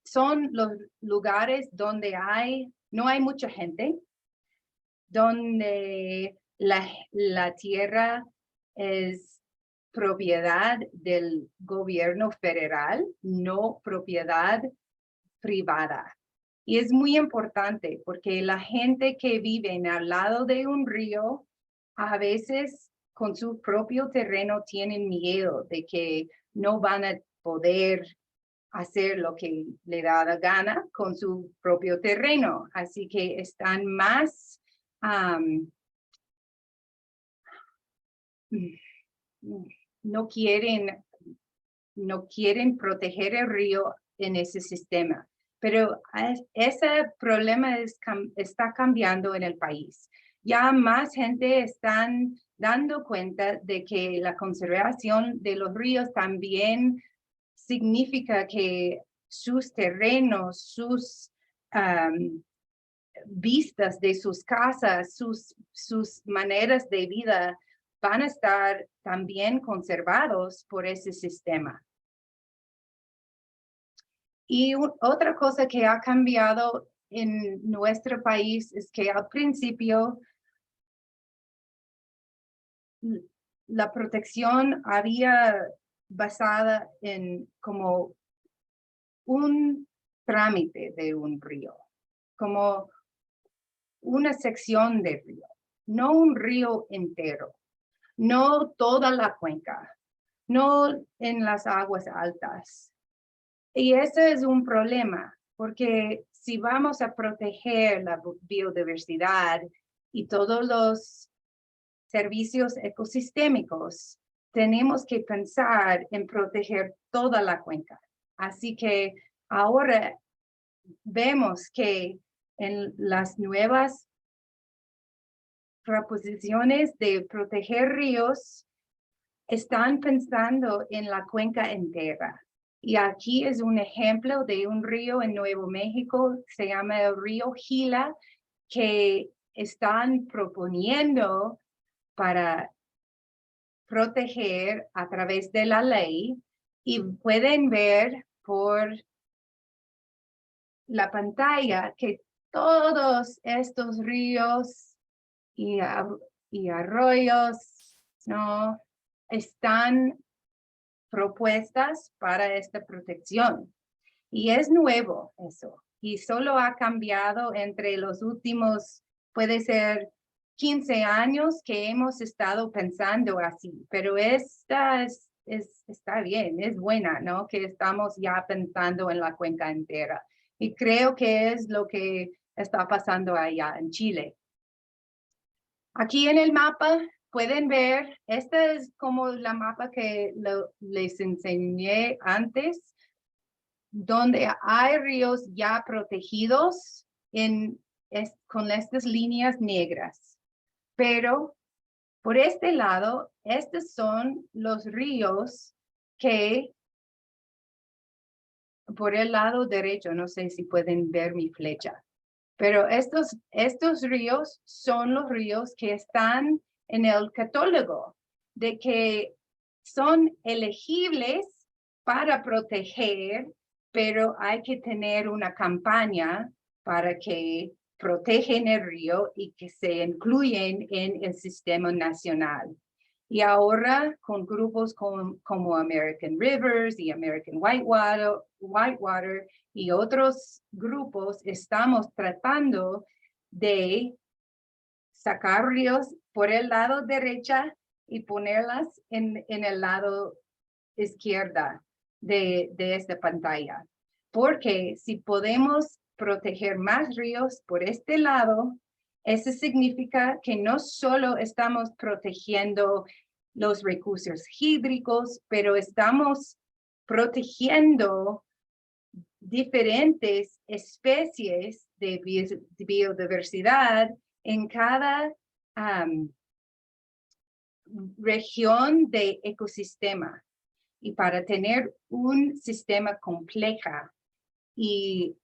son los lugares donde no hay mucha gente, donde la tierra es propiedad del gobierno federal, no propiedad privada. Y es muy importante porque la gente que vive al lado de un río, a veces con su propio terreno tienen miedo de que no van a poder hacer lo que le da la gana con su propio terreno. Así que están más no quieren proteger el río en ese sistema. Pero ese problema está cambiando en el país. Ya más gente están dando cuenta de que la conservación de los ríos también significa que sus terrenos, sus vistas de sus casas, sus maneras de vida van a estar también conservados por ese sistema. Y otra cosa que ha cambiado en nuestro país es que al principio la protección había basada en como un trámite de un río, como una sección de río, no un río entero, no toda la cuenca, no en las aguas altas. Y ese es un problema, porque si vamos a proteger la biodiversidad y todos los servicios ecosistémicos, tenemos que pensar en proteger toda la cuenca. Así que ahora vemos que en las nuevas proposiciones de proteger ríos, están pensando en la cuenca entera. Y aquí es un ejemplo de un río en Nuevo México, se llama el río Gila, que están proponiendo para proteger a través de la ley, y pueden ver por la pantalla que todos estos ríos y arroyos, ¿no?, están propuestas para esta protección. Y es nuevo eso. Y solo ha cambiado entre los últimos, puede ser 15 años que hemos estado pensando así. Pero esta está bien, es buena, ¿no? Que estamos ya pensando en la cuenca entera. Y creo que es lo que está pasando allá en Chile. Aquí en el mapa pueden ver, esta es como la mapa que les enseñé antes, donde hay ríos ya protegidos con estas líneas negras. Pero por este lado, estos son los ríos que, por el lado derecho, no sé si pueden ver mi flecha, pero estos ríos son los ríos que están en el catálogo de que son elegibles para proteger, pero hay que tener una campaña para que protegen el río y que se incluyen en el sistema nacional. Y ahora con grupos como American Rivers y American Whitewater y otros grupos, estamos tratando de sacar ríos por el lado derecho y ponerlas en el lado izquierda de esta pantalla. Porque si podemos proteger más ríos por este lado, eso significa que no solo estamos protegiendo los recursos hídricos, pero estamos protegiendo diferentes especies de biodiversidad en cada región de ecosistema. Y para tener un sistema complejo y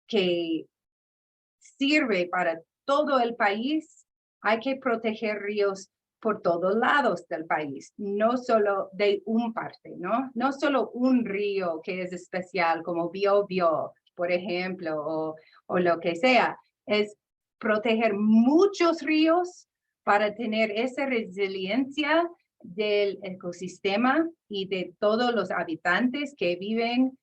que sirve para todo el país, hay que proteger ríos por todos lados del país, no solo de un parte, ¿no? No solo un río que es especial como Biobío, por ejemplo, o lo que sea. Es proteger muchos ríos para tener esa resiliencia del ecosistema y de todos los habitantes que viven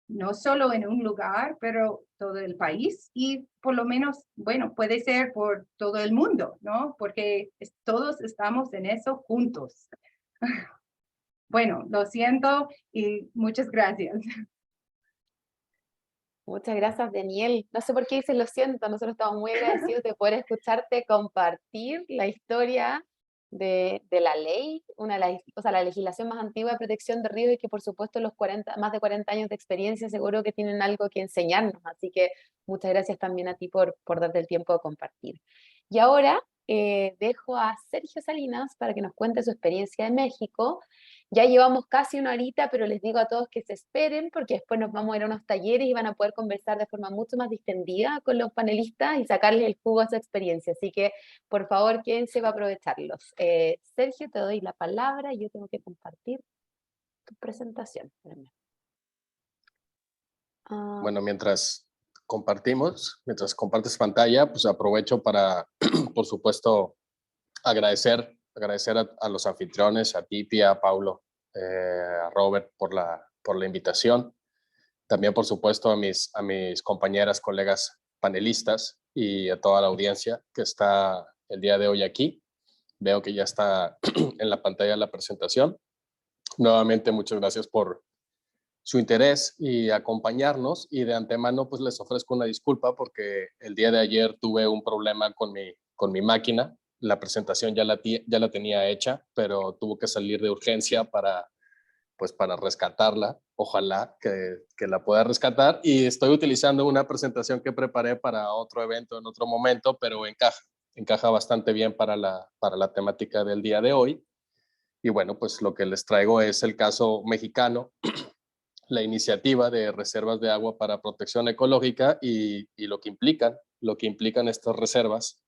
no solo en un lugar, pero todo el país, y por lo menos, bueno, puede ser por todo el mundo, ¿no? Porque todos estamos en eso juntos. Bueno, lo siento y muchas gracias. Muchas gracias, Daniel. No sé por qué dices lo siento, nosotros estamos muy agradecidos de poder escucharte compartir la historia de la ley, la legislación más antigua de protección de ríos, y que por supuesto más de 40 años de experiencia seguro que tienen algo que enseñarnos. Así que muchas gracias también a ti por darte el tiempo de compartir. Y ahora dejo a Sergio Salinas para que nos cuente su experiencia en México. Ya llevamos casi una horita, pero les digo a todos que se esperen, porque después nos vamos a ir a unos talleres y van a poder conversar de forma mucho más distendida con los panelistas y sacarles el jugo a su experiencia. Así que, por favor, quédense para aprovecharlos. Sergio, te doy la palabra y yo tengo que compartir tu presentación. Bueno, mientras compartes pantalla, pues aprovecho para, por supuesto, agradecer a los anfitriones, a Titi, a Paulo, a Robert por la invitación. También, por supuesto, a mis compañeras, colegas panelistas y a toda la audiencia que está el día de hoy aquí. Veo que ya está en la pantalla la presentación. Nuevamente, muchas gracias por su interés y acompañarnos, y de antemano pues les ofrezco una disculpa porque el día de ayer tuve un problema con mi máquina la presentación ya la tenía hecha, pero tuvo que salir de urgencia para rescatarla. Ojalá que la pueda rescatar, y estoy utilizando una presentación que preparé para otro evento en otro momento, pero encaja bastante bien para la temática del día de hoy. Y bueno, pues lo que les traigo es el caso mexicano, la iniciativa de reservas de agua para protección ecológica y lo que implican estas reservas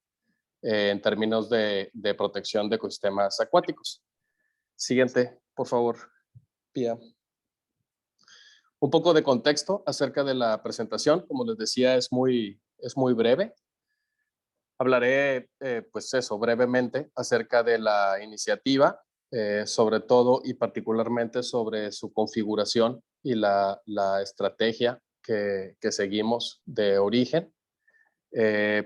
en términos de protección de ecosistemas acuáticos. Siguiente, por favor, Pia. Un poco de contexto acerca de la presentación. Como les decía, es muy breve. Hablaré, pues eso, brevemente acerca de la iniciativa, sobre todo y particularmente sobre su configuración y la estrategia que seguimos de origen.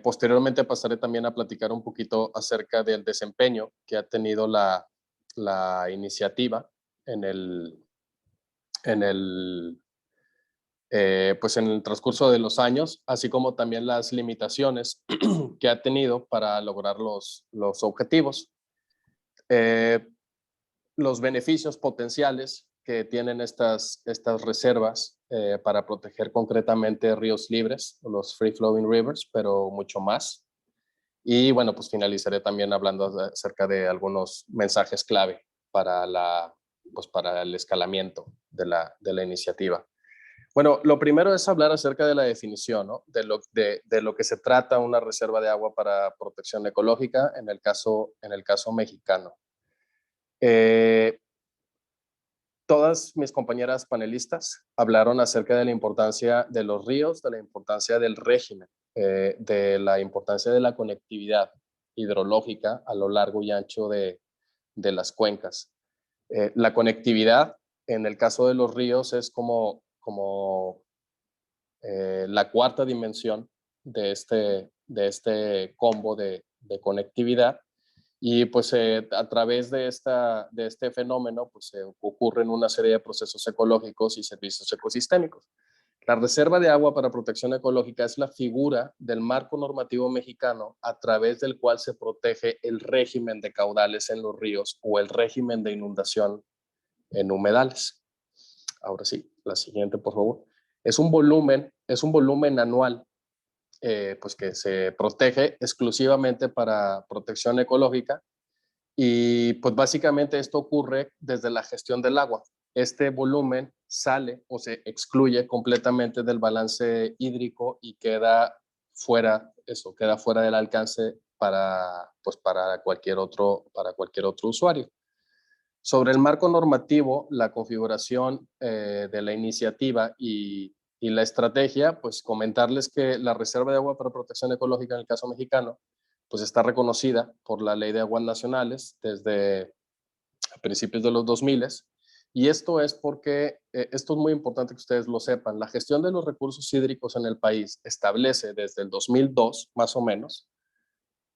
Posteriormente pasaré también a platicar un poquito acerca del desempeño que ha tenido la iniciativa en el pues en el transcurso de los años, así como también las limitaciones que ha tenido para lograr los objetivos. Los beneficios potenciales que tienen estas reservas para proteger concretamente ríos libres, los free flowing rivers, pero mucho más. Y bueno, pues finalizaré también hablando acerca de algunos mensajes clave para el escalamiento de la iniciativa. Bueno, lo primero es hablar acerca de la definición, ¿no? de lo que se trata una reserva de agua para protección ecológica en el caso mexicano. Todas mis compañeras panelistas hablaron acerca de la importancia de los ríos, de la importancia del régimen, de la importancia de la conectividad hidrológica a lo largo y ancho de las cuencas. La conectividad, en el caso de los ríos, es como la cuarta dimensión de este combo de conectividad. Y pues a través de este fenómeno pues ocurren una serie de procesos ecológicos y servicios ecosistémicos. La reserva de agua para protección ecológica es la figura del marco normativo mexicano a través del cual se protege el régimen de caudales en los ríos o el régimen de inundación en humedales. Ahora sí, la siguiente, por favor. Es un volumen anual pues que se protege exclusivamente para protección ecológica, y pues básicamente esto ocurre desde la gestión del agua. Este volumen sale o se excluye completamente del balance hídrico y queda fuera del alcance para cualquier otro usuario. Sobre el marco normativo, la configuración de la iniciativa y la estrategia, pues comentarles que la Reserva de Agua para Protección Ecológica en el caso mexicano, pues está reconocida por la Ley de Aguas Nacionales desde principios de los 2000, y esto es porque, esto es muy importante que ustedes lo sepan, la gestión de los recursos hídricos en el país establece desde el 2002, más o menos,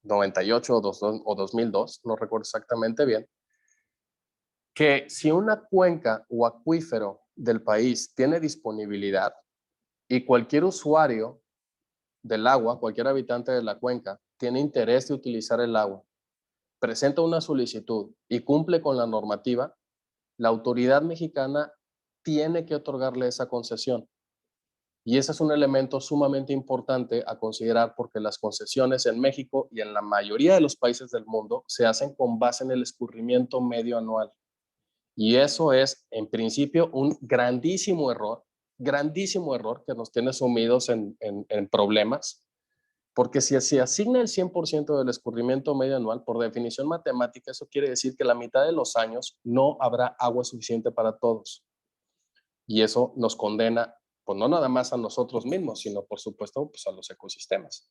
98 o 2002, no recuerdo exactamente bien, que si una cuenca o acuífero del país tiene disponibilidad y cualquier usuario del agua, cualquier habitante de la cuenca, tiene interés de utilizar el agua, presenta una solicitud y cumple con la normativa, la autoridad mexicana tiene que otorgarle esa concesión. Y ese es un elemento sumamente importante a considerar, porque las concesiones en México y en la mayoría de los países del mundo se hacen con base en el escurrimiento medio anual. Y eso es, en principio, un grandísimo error que nos tiene sumidos en problemas, porque si se asigna el 100% del escurrimiento medio anual, por definición matemática, eso quiere decir que la mitad de los años no habrá agua suficiente para todos. Y eso nos condena, pues no nada más a nosotros mismos, sino por supuesto pues a los ecosistemas.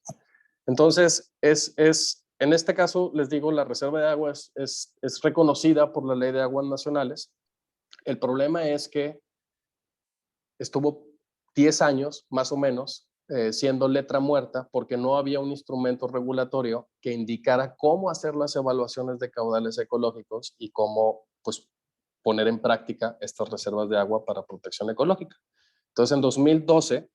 Entonces, en este caso, les digo, la reserva de agua es reconocida por la Ley de Aguas Nacionales. El problema es que estuvo 10 años, más o menos, siendo letra muerta, porque no había un instrumento regulatorio que indicara cómo hacer las evaluaciones de caudales ecológicos y cómo pues, poner en práctica estas reservas de agua para protección ecológica. Entonces, en 2012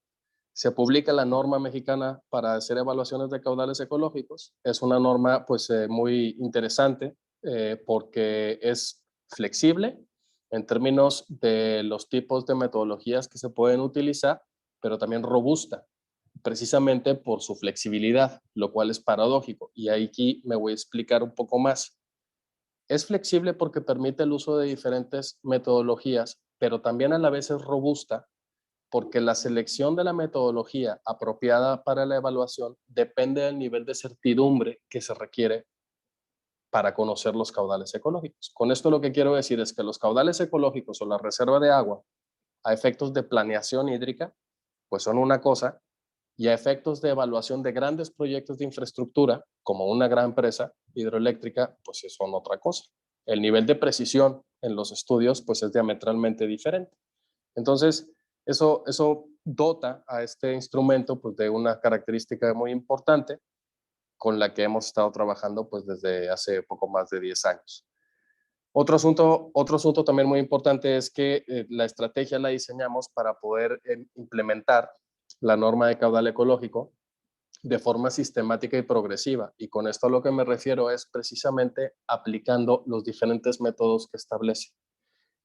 Se publica la norma mexicana para hacer evaluaciones de caudales ecológicos. Es una norma pues muy interesante porque es flexible en términos de los tipos de metodologías que se pueden utilizar, pero también robusta, precisamente por su flexibilidad, lo cual es paradójico. Y aquí me voy a explicar un poco más. Es flexible porque permite el uso de diferentes metodologías, pero también a la vez es robusta porque la selección de la metodología apropiada para la evaluación depende del nivel de certidumbre que se requiere para conocer los caudales ecológicos. Con esto lo que quiero decir es que los caudales ecológicos o la reserva de agua a efectos de planeación hídrica, pues son una cosa, y a efectos de evaluación de grandes proyectos de infraestructura, como una gran empresa hidroeléctrica, pues son otra cosa. El nivel de precisión en los estudios pues es diametralmente diferente. Entonces, eso dota a este instrumento pues, de una característica muy importante con la que hemos estado trabajando pues, desde hace poco más de 10 años. Otro asunto también muy importante es que la estrategia la diseñamos para poder implementar la norma de caudal ecológico de forma sistemática y progresiva. Y con esto a lo que me refiero es precisamente aplicando los diferentes métodos que establece.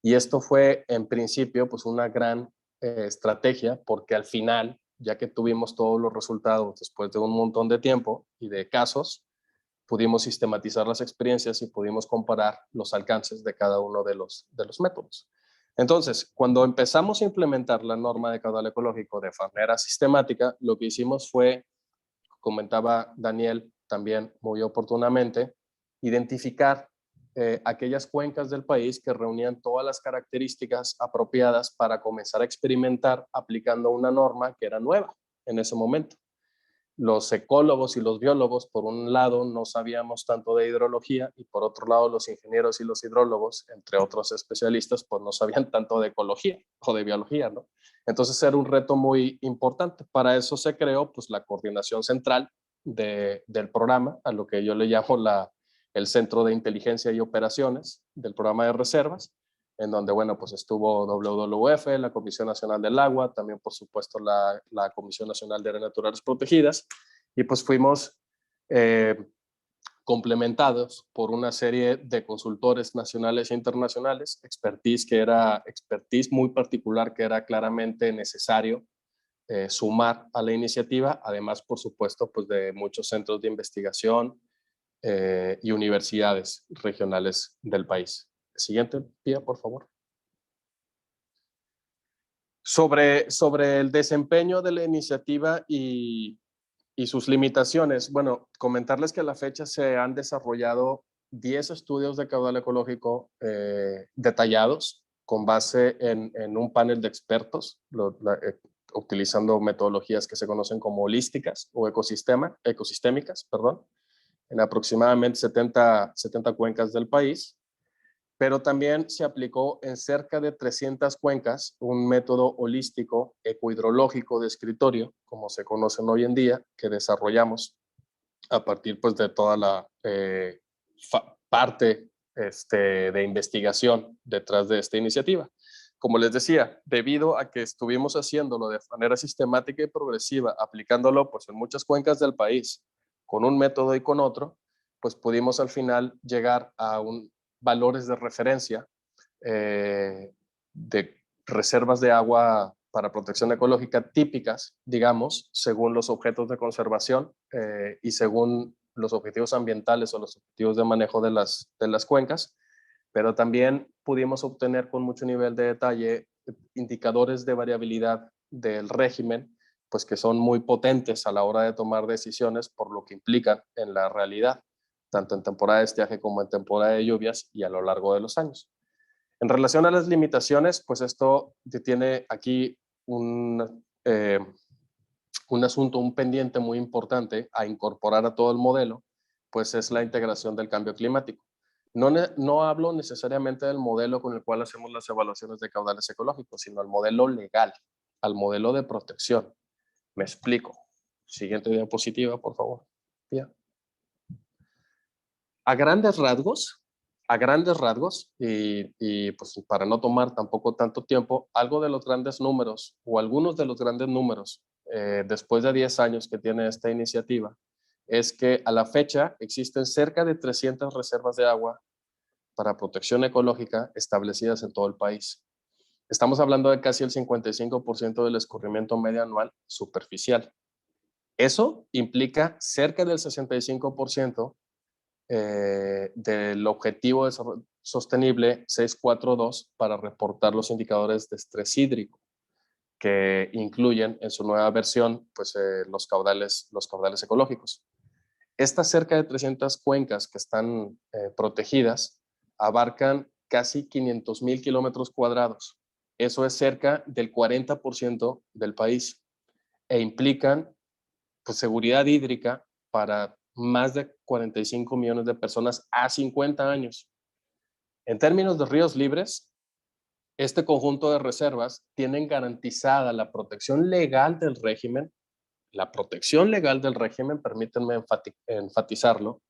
Y esto fue en principio pues una gran estrategia porque al final, ya que tuvimos todos los resultados después de un montón de tiempo y de casos, pudimos sistematizar las experiencias y pudimos comparar los alcances de cada uno de los métodos. Entonces, cuando empezamos a implementar la norma de caudal ecológico de manera sistemática, lo que hicimos fue, comentaba Daniel también muy oportunamente, identificar aquellas cuencas del país que reunían todas las características apropiadas para comenzar a experimentar aplicando una norma que era nueva en ese momento. Los ecólogos y los biólogos, por un lado, no sabíamos tanto de hidrología y por otro lado, los ingenieros y los hidrólogos, entre otros especialistas, pues no sabían tanto de ecología o de biología, ¿no? Entonces era un reto muy importante. Para eso se creó pues, la coordinación central del programa, a lo que yo le llamo el Centro de Inteligencia y Operaciones del programa de reservas, en donde, bueno, pues estuvo WWF, la Comisión Nacional del Agua, también, por supuesto, la Comisión Nacional de Áreas Naturales Protegidas, y pues fuimos complementados por una serie de consultores nacionales e internacionales, expertise muy particular que era claramente necesario sumar a la iniciativa, además, por supuesto, pues de muchos centros de investigación y universidades regionales del país. Siguiente, Pía, por favor. Sobre el desempeño de la iniciativa y sus limitaciones, bueno, comentarles que a la fecha se han desarrollado 10 estudios de caudal ecológico detallados con base en un panel de expertos, utilizando metodologías que se conocen como holísticas o ecosistémicas, perdón, en aproximadamente 70 cuencas del país. Pero también se aplicó en cerca de 300 cuencas un método holístico ecohidrológico de escritorio, como se conocen hoy en día, que desarrollamos a partir pues, de toda la parte de investigación detrás de esta iniciativa. Como les decía, debido a que estuvimos haciéndolo de manera sistemática y progresiva, aplicándolo pues, en muchas cuencas del país, con un método y con otro, pues pudimos al final llegar a valores de referencia de reservas de agua para protección ecológica típicas, digamos, según los objetos de conservación y según los objetivos ambientales o los objetivos de manejo de las cuencas, pero también pudimos obtener con mucho nivel de detalle indicadores de variabilidad del régimen, pues que son muy potentes a la hora de tomar decisiones por lo que implican en la realidad, tanto en temporada de estiaje como en temporada de lluvias y a lo largo de los años. En relación a las limitaciones, pues esto tiene aquí un asunto, un pendiente muy importante a incorporar a todo el modelo, pues es la integración del cambio climático. No hablo necesariamente del modelo con el cual hacemos las evaluaciones de caudales ecológicos, sino al modelo legal, al modelo de protección. Me explico. Siguiente diapositiva, por favor. Bien. A grandes rasgos, y pues para no tomar tampoco tanto tiempo, algo de los grandes números o algunos de los grandes números después de 10 años que tiene esta iniciativa, es que a la fecha existen cerca de 300 reservas de agua para protección ecológica establecidas en todo el país. Estamos hablando de casi el 55% del escurrimiento medio anual superficial. Eso implica cerca del 65% del objetivo de desarrollo sostenible 642 para reportar los indicadores de estrés hídrico, que incluyen en su nueva versión pues, los caudales ecológicos. Estas cerca de 300 cuencas que están protegidas abarcan casi 500,000 kilómetros cuadrados. Eso es cerca del 40% del país e implican pues, seguridad hídrica para más de 45 millones de personas a 50 años. En términos de ríos libres, este conjunto de reservas tienen garantizada la protección legal del régimen. La protección legal del régimen, permítanme enfatizarlo,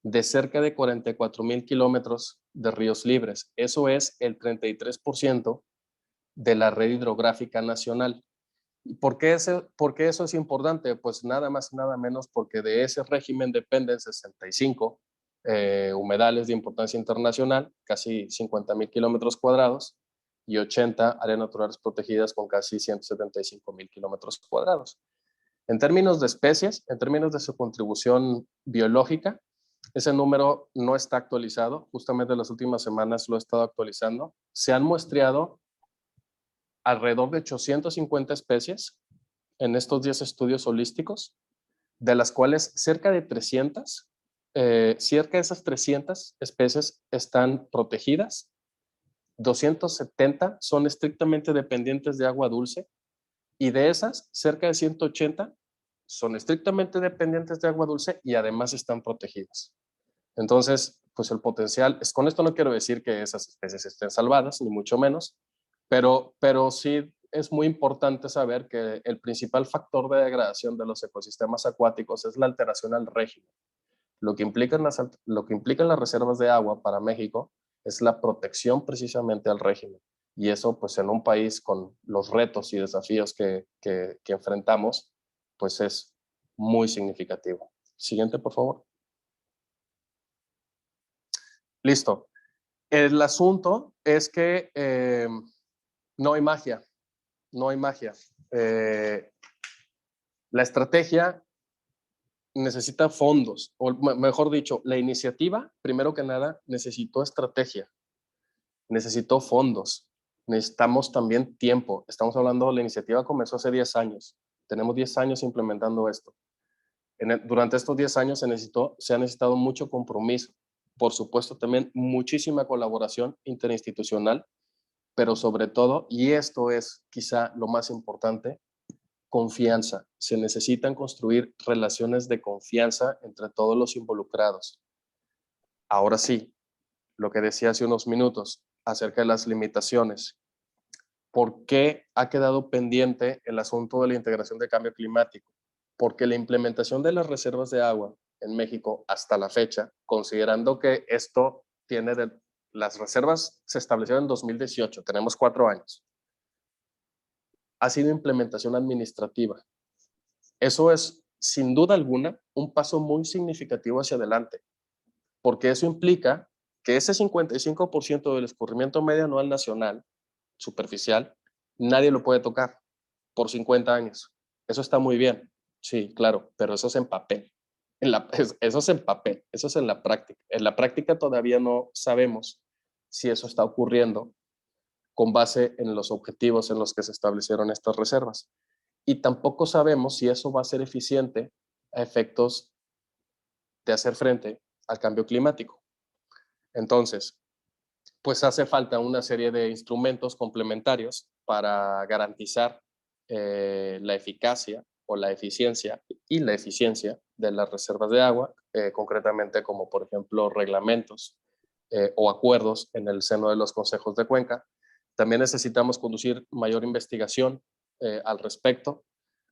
de cerca de 44,000 kilómetros de ríos libres. Eso es el 33% de la red hidrográfica nacional. ¿Por qué eso es importante? Pues nada más y nada menos porque de ese régimen dependen 65 humedales de importancia internacional, casi 50,000 kilómetros cuadrados, y 80 áreas naturales protegidas con casi 175,000 kilómetros cuadrados. En términos de especies, en términos de su contribución biológica, ese número no está actualizado. Justamente en las últimas semanas lo he estado actualizando. Se han muestreado alrededor de 850 especies en estos 10 estudios holísticos, de las cuales cerca de 300, cerca de esas 300 especies están protegidas, 270 son estrictamente dependientes de agua dulce, y de esas, cerca de 180 son estrictamente dependientes de agua dulce y además están protegidas. Entonces, pues el potencial, con esto no quiero decir que esas especies estén salvadas, ni mucho menos, pero sí es muy importante saber que el principal factor de degradación de los ecosistemas acuáticos es la alteración al régimen. Lo que implican las reservas de agua para México es la protección precisamente al régimen. Y eso, pues en un país con los retos y desafíos que enfrentamos, pues es muy significativo. Siguiente, por favor. Listo. El asunto es que no hay magia, no hay magia. La estrategia necesita fondos, o mejor dicho, la iniciativa, primero que nada, necesitó estrategia, necesitó fondos, necesitamos también tiempo. Estamos hablando, la iniciativa comenzó hace 10 años, tenemos 10 años implementando esto. Durante estos 10 años se ha necesitado mucho compromiso, por supuesto también muchísima colaboración interinstitucional, pero sobre todo, y esto es quizá lo más importante, confianza. Se necesitan construir relaciones de confianza entre todos los involucrados. Ahora sí, lo que decía hace unos minutos acerca de las limitaciones. ¿Por qué ha quedado pendiente el asunto de la integración de cambio climático? Porque la implementación de las reservas de agua en México hasta la fecha, considerando que esto las reservas se establecieron en 2018, tenemos 4 años, ha sido implementación administrativa. Eso es, sin duda alguna, un paso muy significativo hacia adelante, porque eso implica que ese 55% del escurrimiento medio anual nacional superficial, nadie lo puede tocar por 50 años. Eso está muy bien, sí, claro, pero eso es en papel. Eso es en papel, eso es en la práctica. En la práctica todavía no sabemos si eso está ocurriendo con base en los objetivos en los que se establecieron estas reservas. Y tampoco sabemos si eso va a ser eficiente a efectos de hacer frente al cambio climático. Entonces, pues hace falta una serie de instrumentos complementarios para garantizar la eficacia o la eficiencia y la eficiencia de las reservas de agua, concretamente como por ejemplo reglamentos o acuerdos en el seno de los consejos de cuenca. También necesitamos conducir mayor investigación al respecto.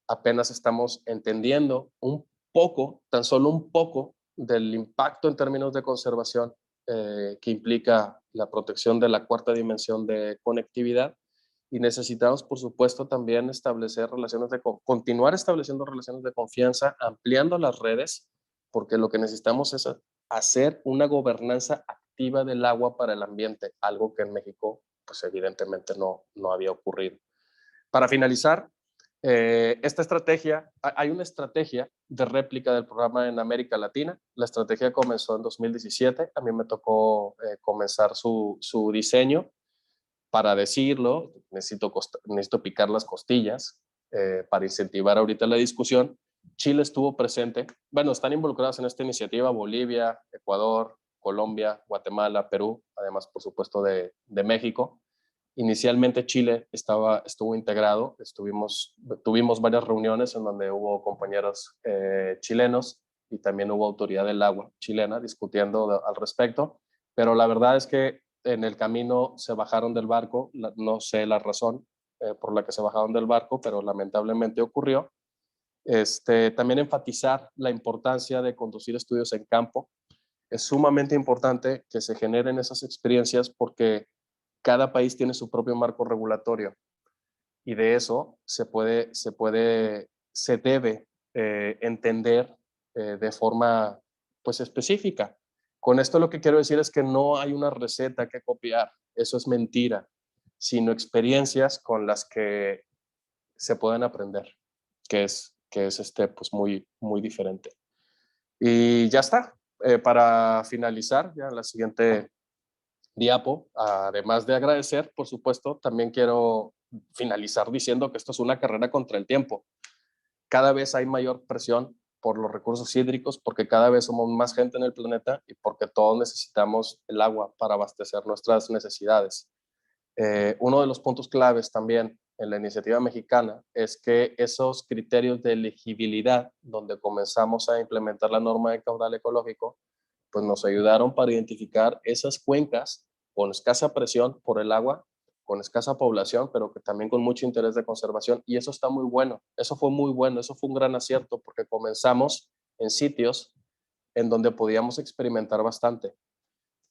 Apenas estamos entendiendo un poco, tan solo un poco, del impacto en términos de conservación que implica la protección de la cuarta dimensión de conectividad, y necesitamos, por supuesto, también continuar estableciendo relaciones de confianza, ampliando las redes, porque lo que necesitamos es hacer una gobernanza activa del agua para el ambiente, algo que en México, pues evidentemente no había ocurrido. Para finalizar, esta estrategia, hay una estrategia de réplica del programa en América Latina. La estrategia comenzó en 2017, a mí me tocó comenzar su diseño. Para decirlo, necesito picar las costillas para incentivar ahorita la discusión. Chile estuvo presente, bueno, están involucrados en esta iniciativa Bolivia, Ecuador, Colombia, Guatemala, Perú, además, por supuesto, de México. Inicialmente Chile estuvo integrado, tuvimos varias reuniones en donde hubo compañeros chilenos y también hubo autoridad del agua chilena discutiendo al respecto, pero la verdad es que en el camino se bajaron del barco, no sé la razón por la que se bajaron del barco, pero lamentablemente ocurrió. También enfatizar la importancia de conducir estudios en campo. Es sumamente importante que se generen esas experiencias porque cada país tiene su propio marco regulatorio y de eso se debe entender de forma pues específica. Con esto lo que quiero decir es que no hay una receta que copiar, eso es mentira, sino experiencias con las que se pueden aprender, que es pues muy diferente. Y ya está. Para finalizar, ya la siguiente diapo, además de agradecer, por supuesto, también quiero finalizar diciendo que esto es una carrera contra el tiempo. Cada vez hay mayor presión por los recursos hídricos, porque cada vez somos más gente en el planeta y porque todos necesitamos el agua para abastecer nuestras necesidades. Uno de los puntos claves también en la iniciativa mexicana es que esos criterios de elegibilidad, donde comenzamos a implementar la norma de caudal ecológico, pues nos ayudaron para identificar esas cuencas con escasa presión por el agua, con escasa población, pero que también con mucho interés de conservación. Y eso está muy bueno, eso fue muy bueno, eso fue un gran acierto, porque comenzamos en sitios en donde podíamos experimentar bastante.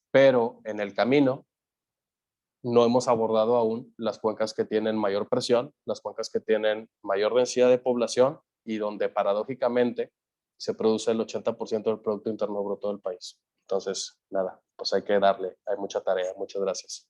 Pero en el camino no hemos abordado aún las cuencas que tienen mayor presión, las cuencas que tienen mayor densidad de población y donde paradójicamente se produce el 80% del Producto Interno Bruto del país. Entonces, nada, pues hay que darle, hay mucha tarea. Muchas gracias.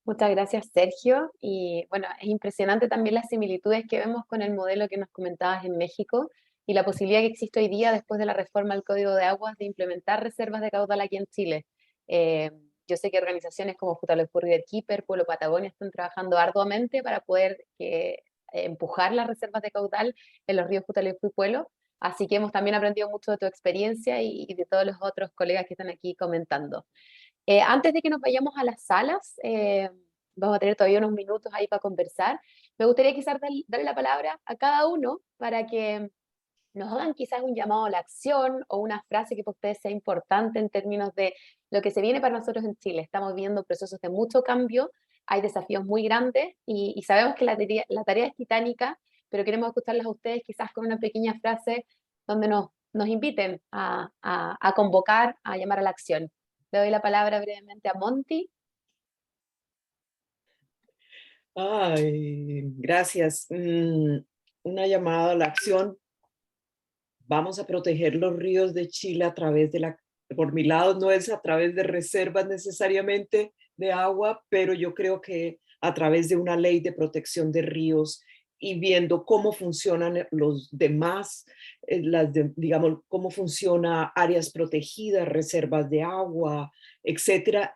Muchas gracias, Sergio. Y bueno, es impresionante también las similitudes que vemos con el modelo que nos comentabas en México y la posibilidad que existe hoy día, después de la reforma al Código de Aguas, de implementar reservas de caudal aquí en Chile. Yo sé que organizaciones como Futaleufú Riverkeeper, Pueblo Patagonia están trabajando arduamente para poder empujar las reservas de caudal en los ríos Futaleufú y Pueblo. Así que hemos también aprendido mucho de tu experiencia y de todos los otros colegas que están aquí comentando. Antes de que nos vayamos a las salas, vamos a tener todavía unos minutos ahí para conversar. Me gustaría quizás darle la palabra a cada uno para que nos hagan quizás un llamado a la acción o una frase que para ustedes sea importante en términos de lo que se viene para nosotros en Chile. Estamos viviendo procesos de mucho cambio, hay desafíos muy grandes y sabemos que la tarea es titánica, pero queremos escucharlas a ustedes quizás con una pequeña frase donde nos inviten a convocar, a llamar a la acción. Le doy la palabra brevemente a Monty. Ay, gracias. Una llamada a la acción. Vamos a proteger los ríos de Chile a través por mi lado no es a través de reservas necesariamente de agua, pero yo creo que a través de una ley de protección de ríos y viendo cómo funcionan los demás, digamos, cómo funciona áreas protegidas, reservas de agua, etcétera,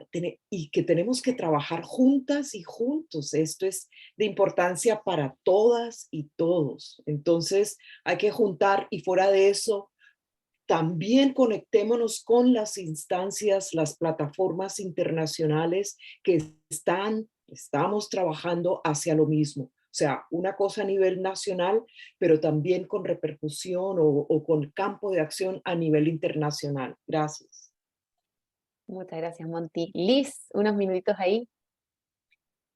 y que tenemos que trabajar juntas y juntos. Esto es de importancia para todas y todos. Entonces, hay que juntar y fuera de eso, también conectémonos con las instancias, las plataformas internacionales que estamos trabajando hacia lo mismo. O sea, una cosa a nivel nacional, pero también con repercusión o con campo de acción a nivel internacional. Gracias. Muchas gracias, Monty. Liz, unos minutitos ahí.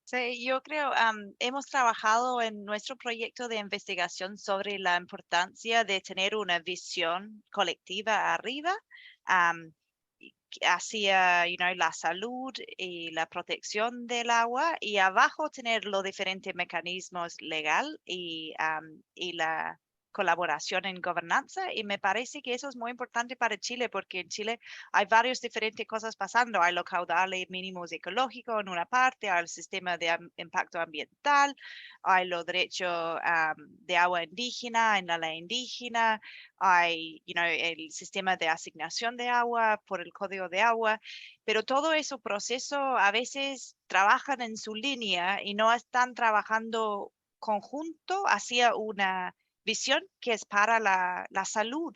Sí, yo creo, hemos trabajado en nuestro proyecto de investigación sobre la importancia de tener una visión colectiva arriba, hacia la salud y la protección del agua, y abajo tener los diferentes mecanismos legal y la colaboración en gobernanza. Y me parece que eso es muy importante para Chile, porque en Chile hay varias diferentes cosas pasando. Hay los caudales mínimos ecológicos en una parte, hay el sistema de impacto ambiental, hay los derechos de agua indígena en la ley indígena, hay el sistema de asignación de agua por el Código de Agua, pero todo ese proceso a veces trabajan en su línea y no están trabajando conjunto hacia una visión que es para la salud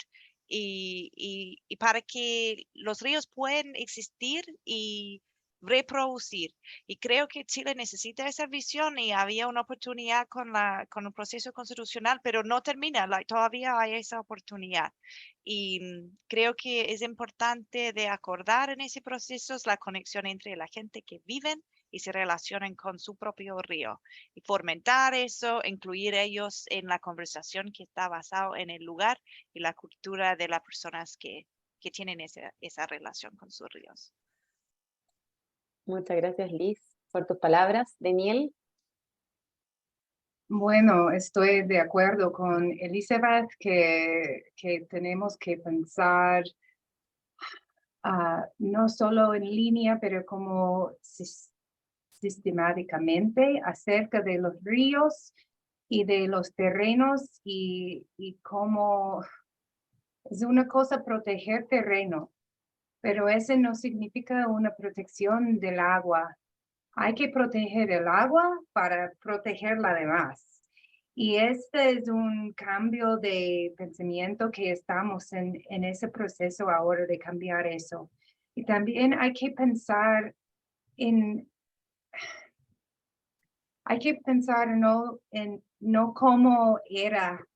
y para que los ríos puedan existir y reproducir. Y creo que Chile necesita esa visión, y había una oportunidad con el proceso constitucional, pero no termina, todavía hay esa oportunidad. Y creo que es importante de acordar en ese proceso la conexión entre la gente que viven y se relacionan con su propio río, y fomentar eso, incluir ellos en la conversación que está basado en el lugar y la cultura de las personas que tienen esa relación con sus ríos. Muchas gracias, Liz, por tus palabras. Daniel. Bueno, estoy de acuerdo con Elizabeth que tenemos que pensar no solo en línea, pero como sistemáticamente acerca de los ríos y de los terrenos y cómo es una cosa proteger terreno, pero eso no significa una protección del agua. Hay que proteger el agua para proteger la demás. Y este es un cambio de pensamiento que estamos en ese proceso ahora de cambiar eso. Y también hay que pensar no cómo era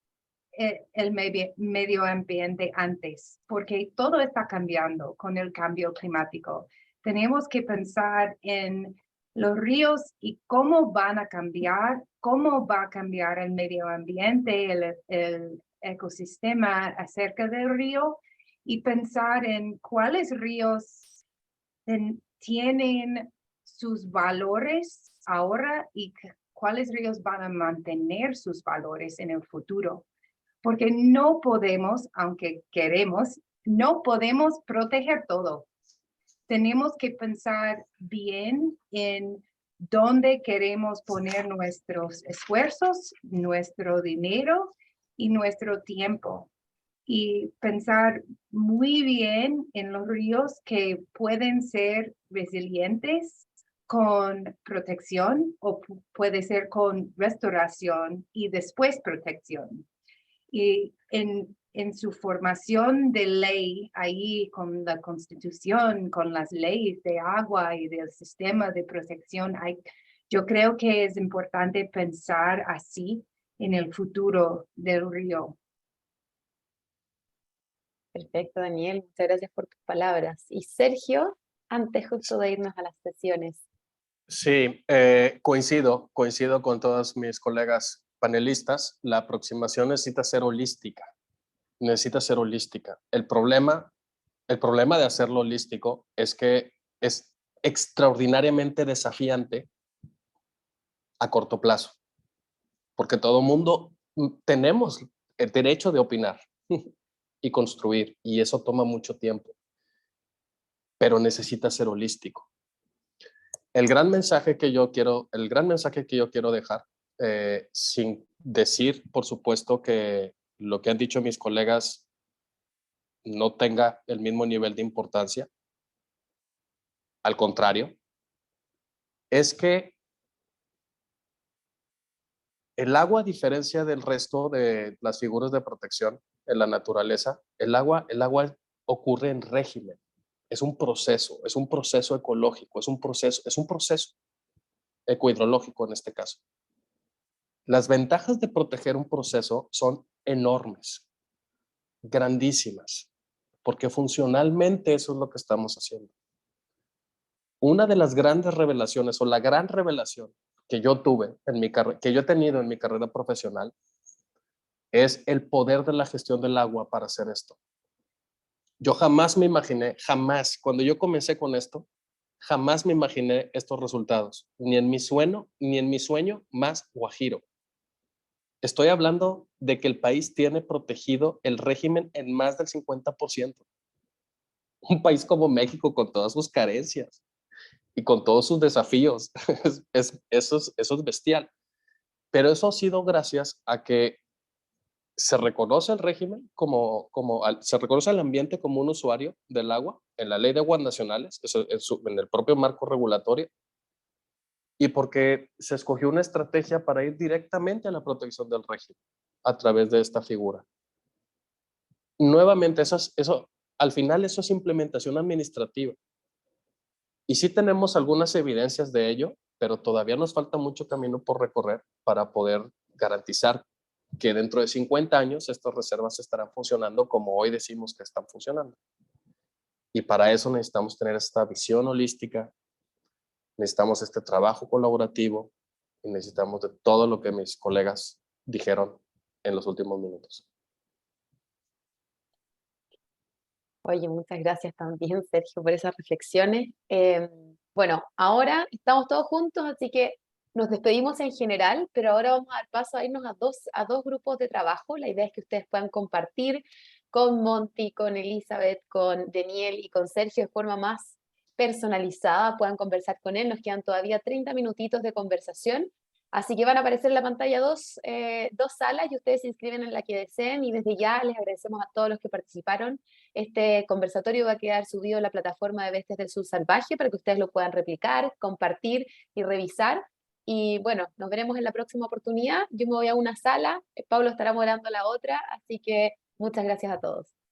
el medio ambiente antes, porque todo está cambiando con el cambio climático. Tenemos que pensar en los ríos y cómo van a cambiar, cómo va a cambiar el medio ambiente, el ecosistema acerca del río, y pensar en cuáles ríos tienen sus valores ahora y cuáles ríos van a mantener sus valores en el futuro. Porque no podemos, aunque queremos, no podemos proteger todo. Tenemos que pensar bien en dónde queremos poner nuestros esfuerzos, nuestro dinero y nuestro tiempo. Y pensar muy bien en los ríos que pueden ser resilientes con protección o puede ser con restauración y después protección. Y en su formación de ley, ahí con la Constitución, con las leyes de agua y del sistema de protección, yo creo que es importante pensar así en el futuro del río. Perfecto, Daniel. Muchas gracias por tus palabras. Y Sergio, antes justo de irnos a las sesiones. Sí, coincido con todos mis colegas panelistas. La aproximación necesita ser holística. El problema de hacerlo holístico es que es extraordinariamente desafiante a corto plazo, porque todo mundo tenemos el derecho de opinar y construir, y eso toma mucho tiempo, pero necesita ser holístico. El gran mensaje que yo quiero dejar, sin decir, por supuesto, que lo que han dicho mis colegas no tenga el mismo nivel de importancia, al contrario, es que el agua, a diferencia del resto de las figuras de protección en la naturaleza, el agua ocurre en régimen. Es un proceso ecológico, es un proceso ecohidrológico en este caso. Las ventajas de proteger un proceso son enormes, grandísimas, porque funcionalmente eso es lo que estamos haciendo. Una de las grandes revelaciones, o la gran revelación que yo tuve que yo he tenido en mi carrera profesional, es el poder de la gestión del agua para hacer esto. Yo jamás me imaginé, jamás, cuando yo comencé con esto, jamás me imaginé estos resultados, ni en mi sueño más guajiro. Estoy hablando de que el país tiene protegido el régimen en más del 50%. Un país como México con todas sus carencias y con todos sus desafíos. Eso es bestial. Pero eso ha sido gracias a que se reconoce el régimen se reconoce al ambiente como un usuario del agua en la ley de aguas nacionales, en el propio marco regulatorio, y porque se escogió una estrategia para ir directamente a la protección del régimen a través de esta figura. Nuevamente, al final eso es implementación administrativa. Y sí tenemos algunas evidencias de ello, pero todavía nos falta mucho camino por recorrer para poder garantizar que dentro de 50 años estas reservas estarán funcionando como hoy decimos que están funcionando. Y para eso necesitamos tener esta visión holística, necesitamos este trabajo colaborativo y necesitamos de todo lo que mis colegas dijeron en los últimos minutos. Oye, muchas gracias también, Sergio, por esas reflexiones. Bueno, ahora estamos todos juntos, así que nos despedimos en general, pero ahora vamos a dar paso a irnos a dos grupos de trabajo. La idea es que ustedes puedan compartir con Monty, con Elizabeth, con Daniel y con Sergio de forma más personalizada, puedan conversar con él. Nos quedan todavía 30 minutitos de conversación. Así que van a aparecer en la pantalla dos salas y ustedes se inscriben en la que deseen, y desde ya les agradecemos a todos los que participaron. Este conversatorio va a quedar subido a la plataforma de Bestias del Sur Salvaje para que ustedes lo puedan replicar, compartir y revisar. Y bueno, nos veremos en la próxima oportunidad. Yo me voy a una sala, Pablo estará moderando la otra, así que muchas gracias a todos.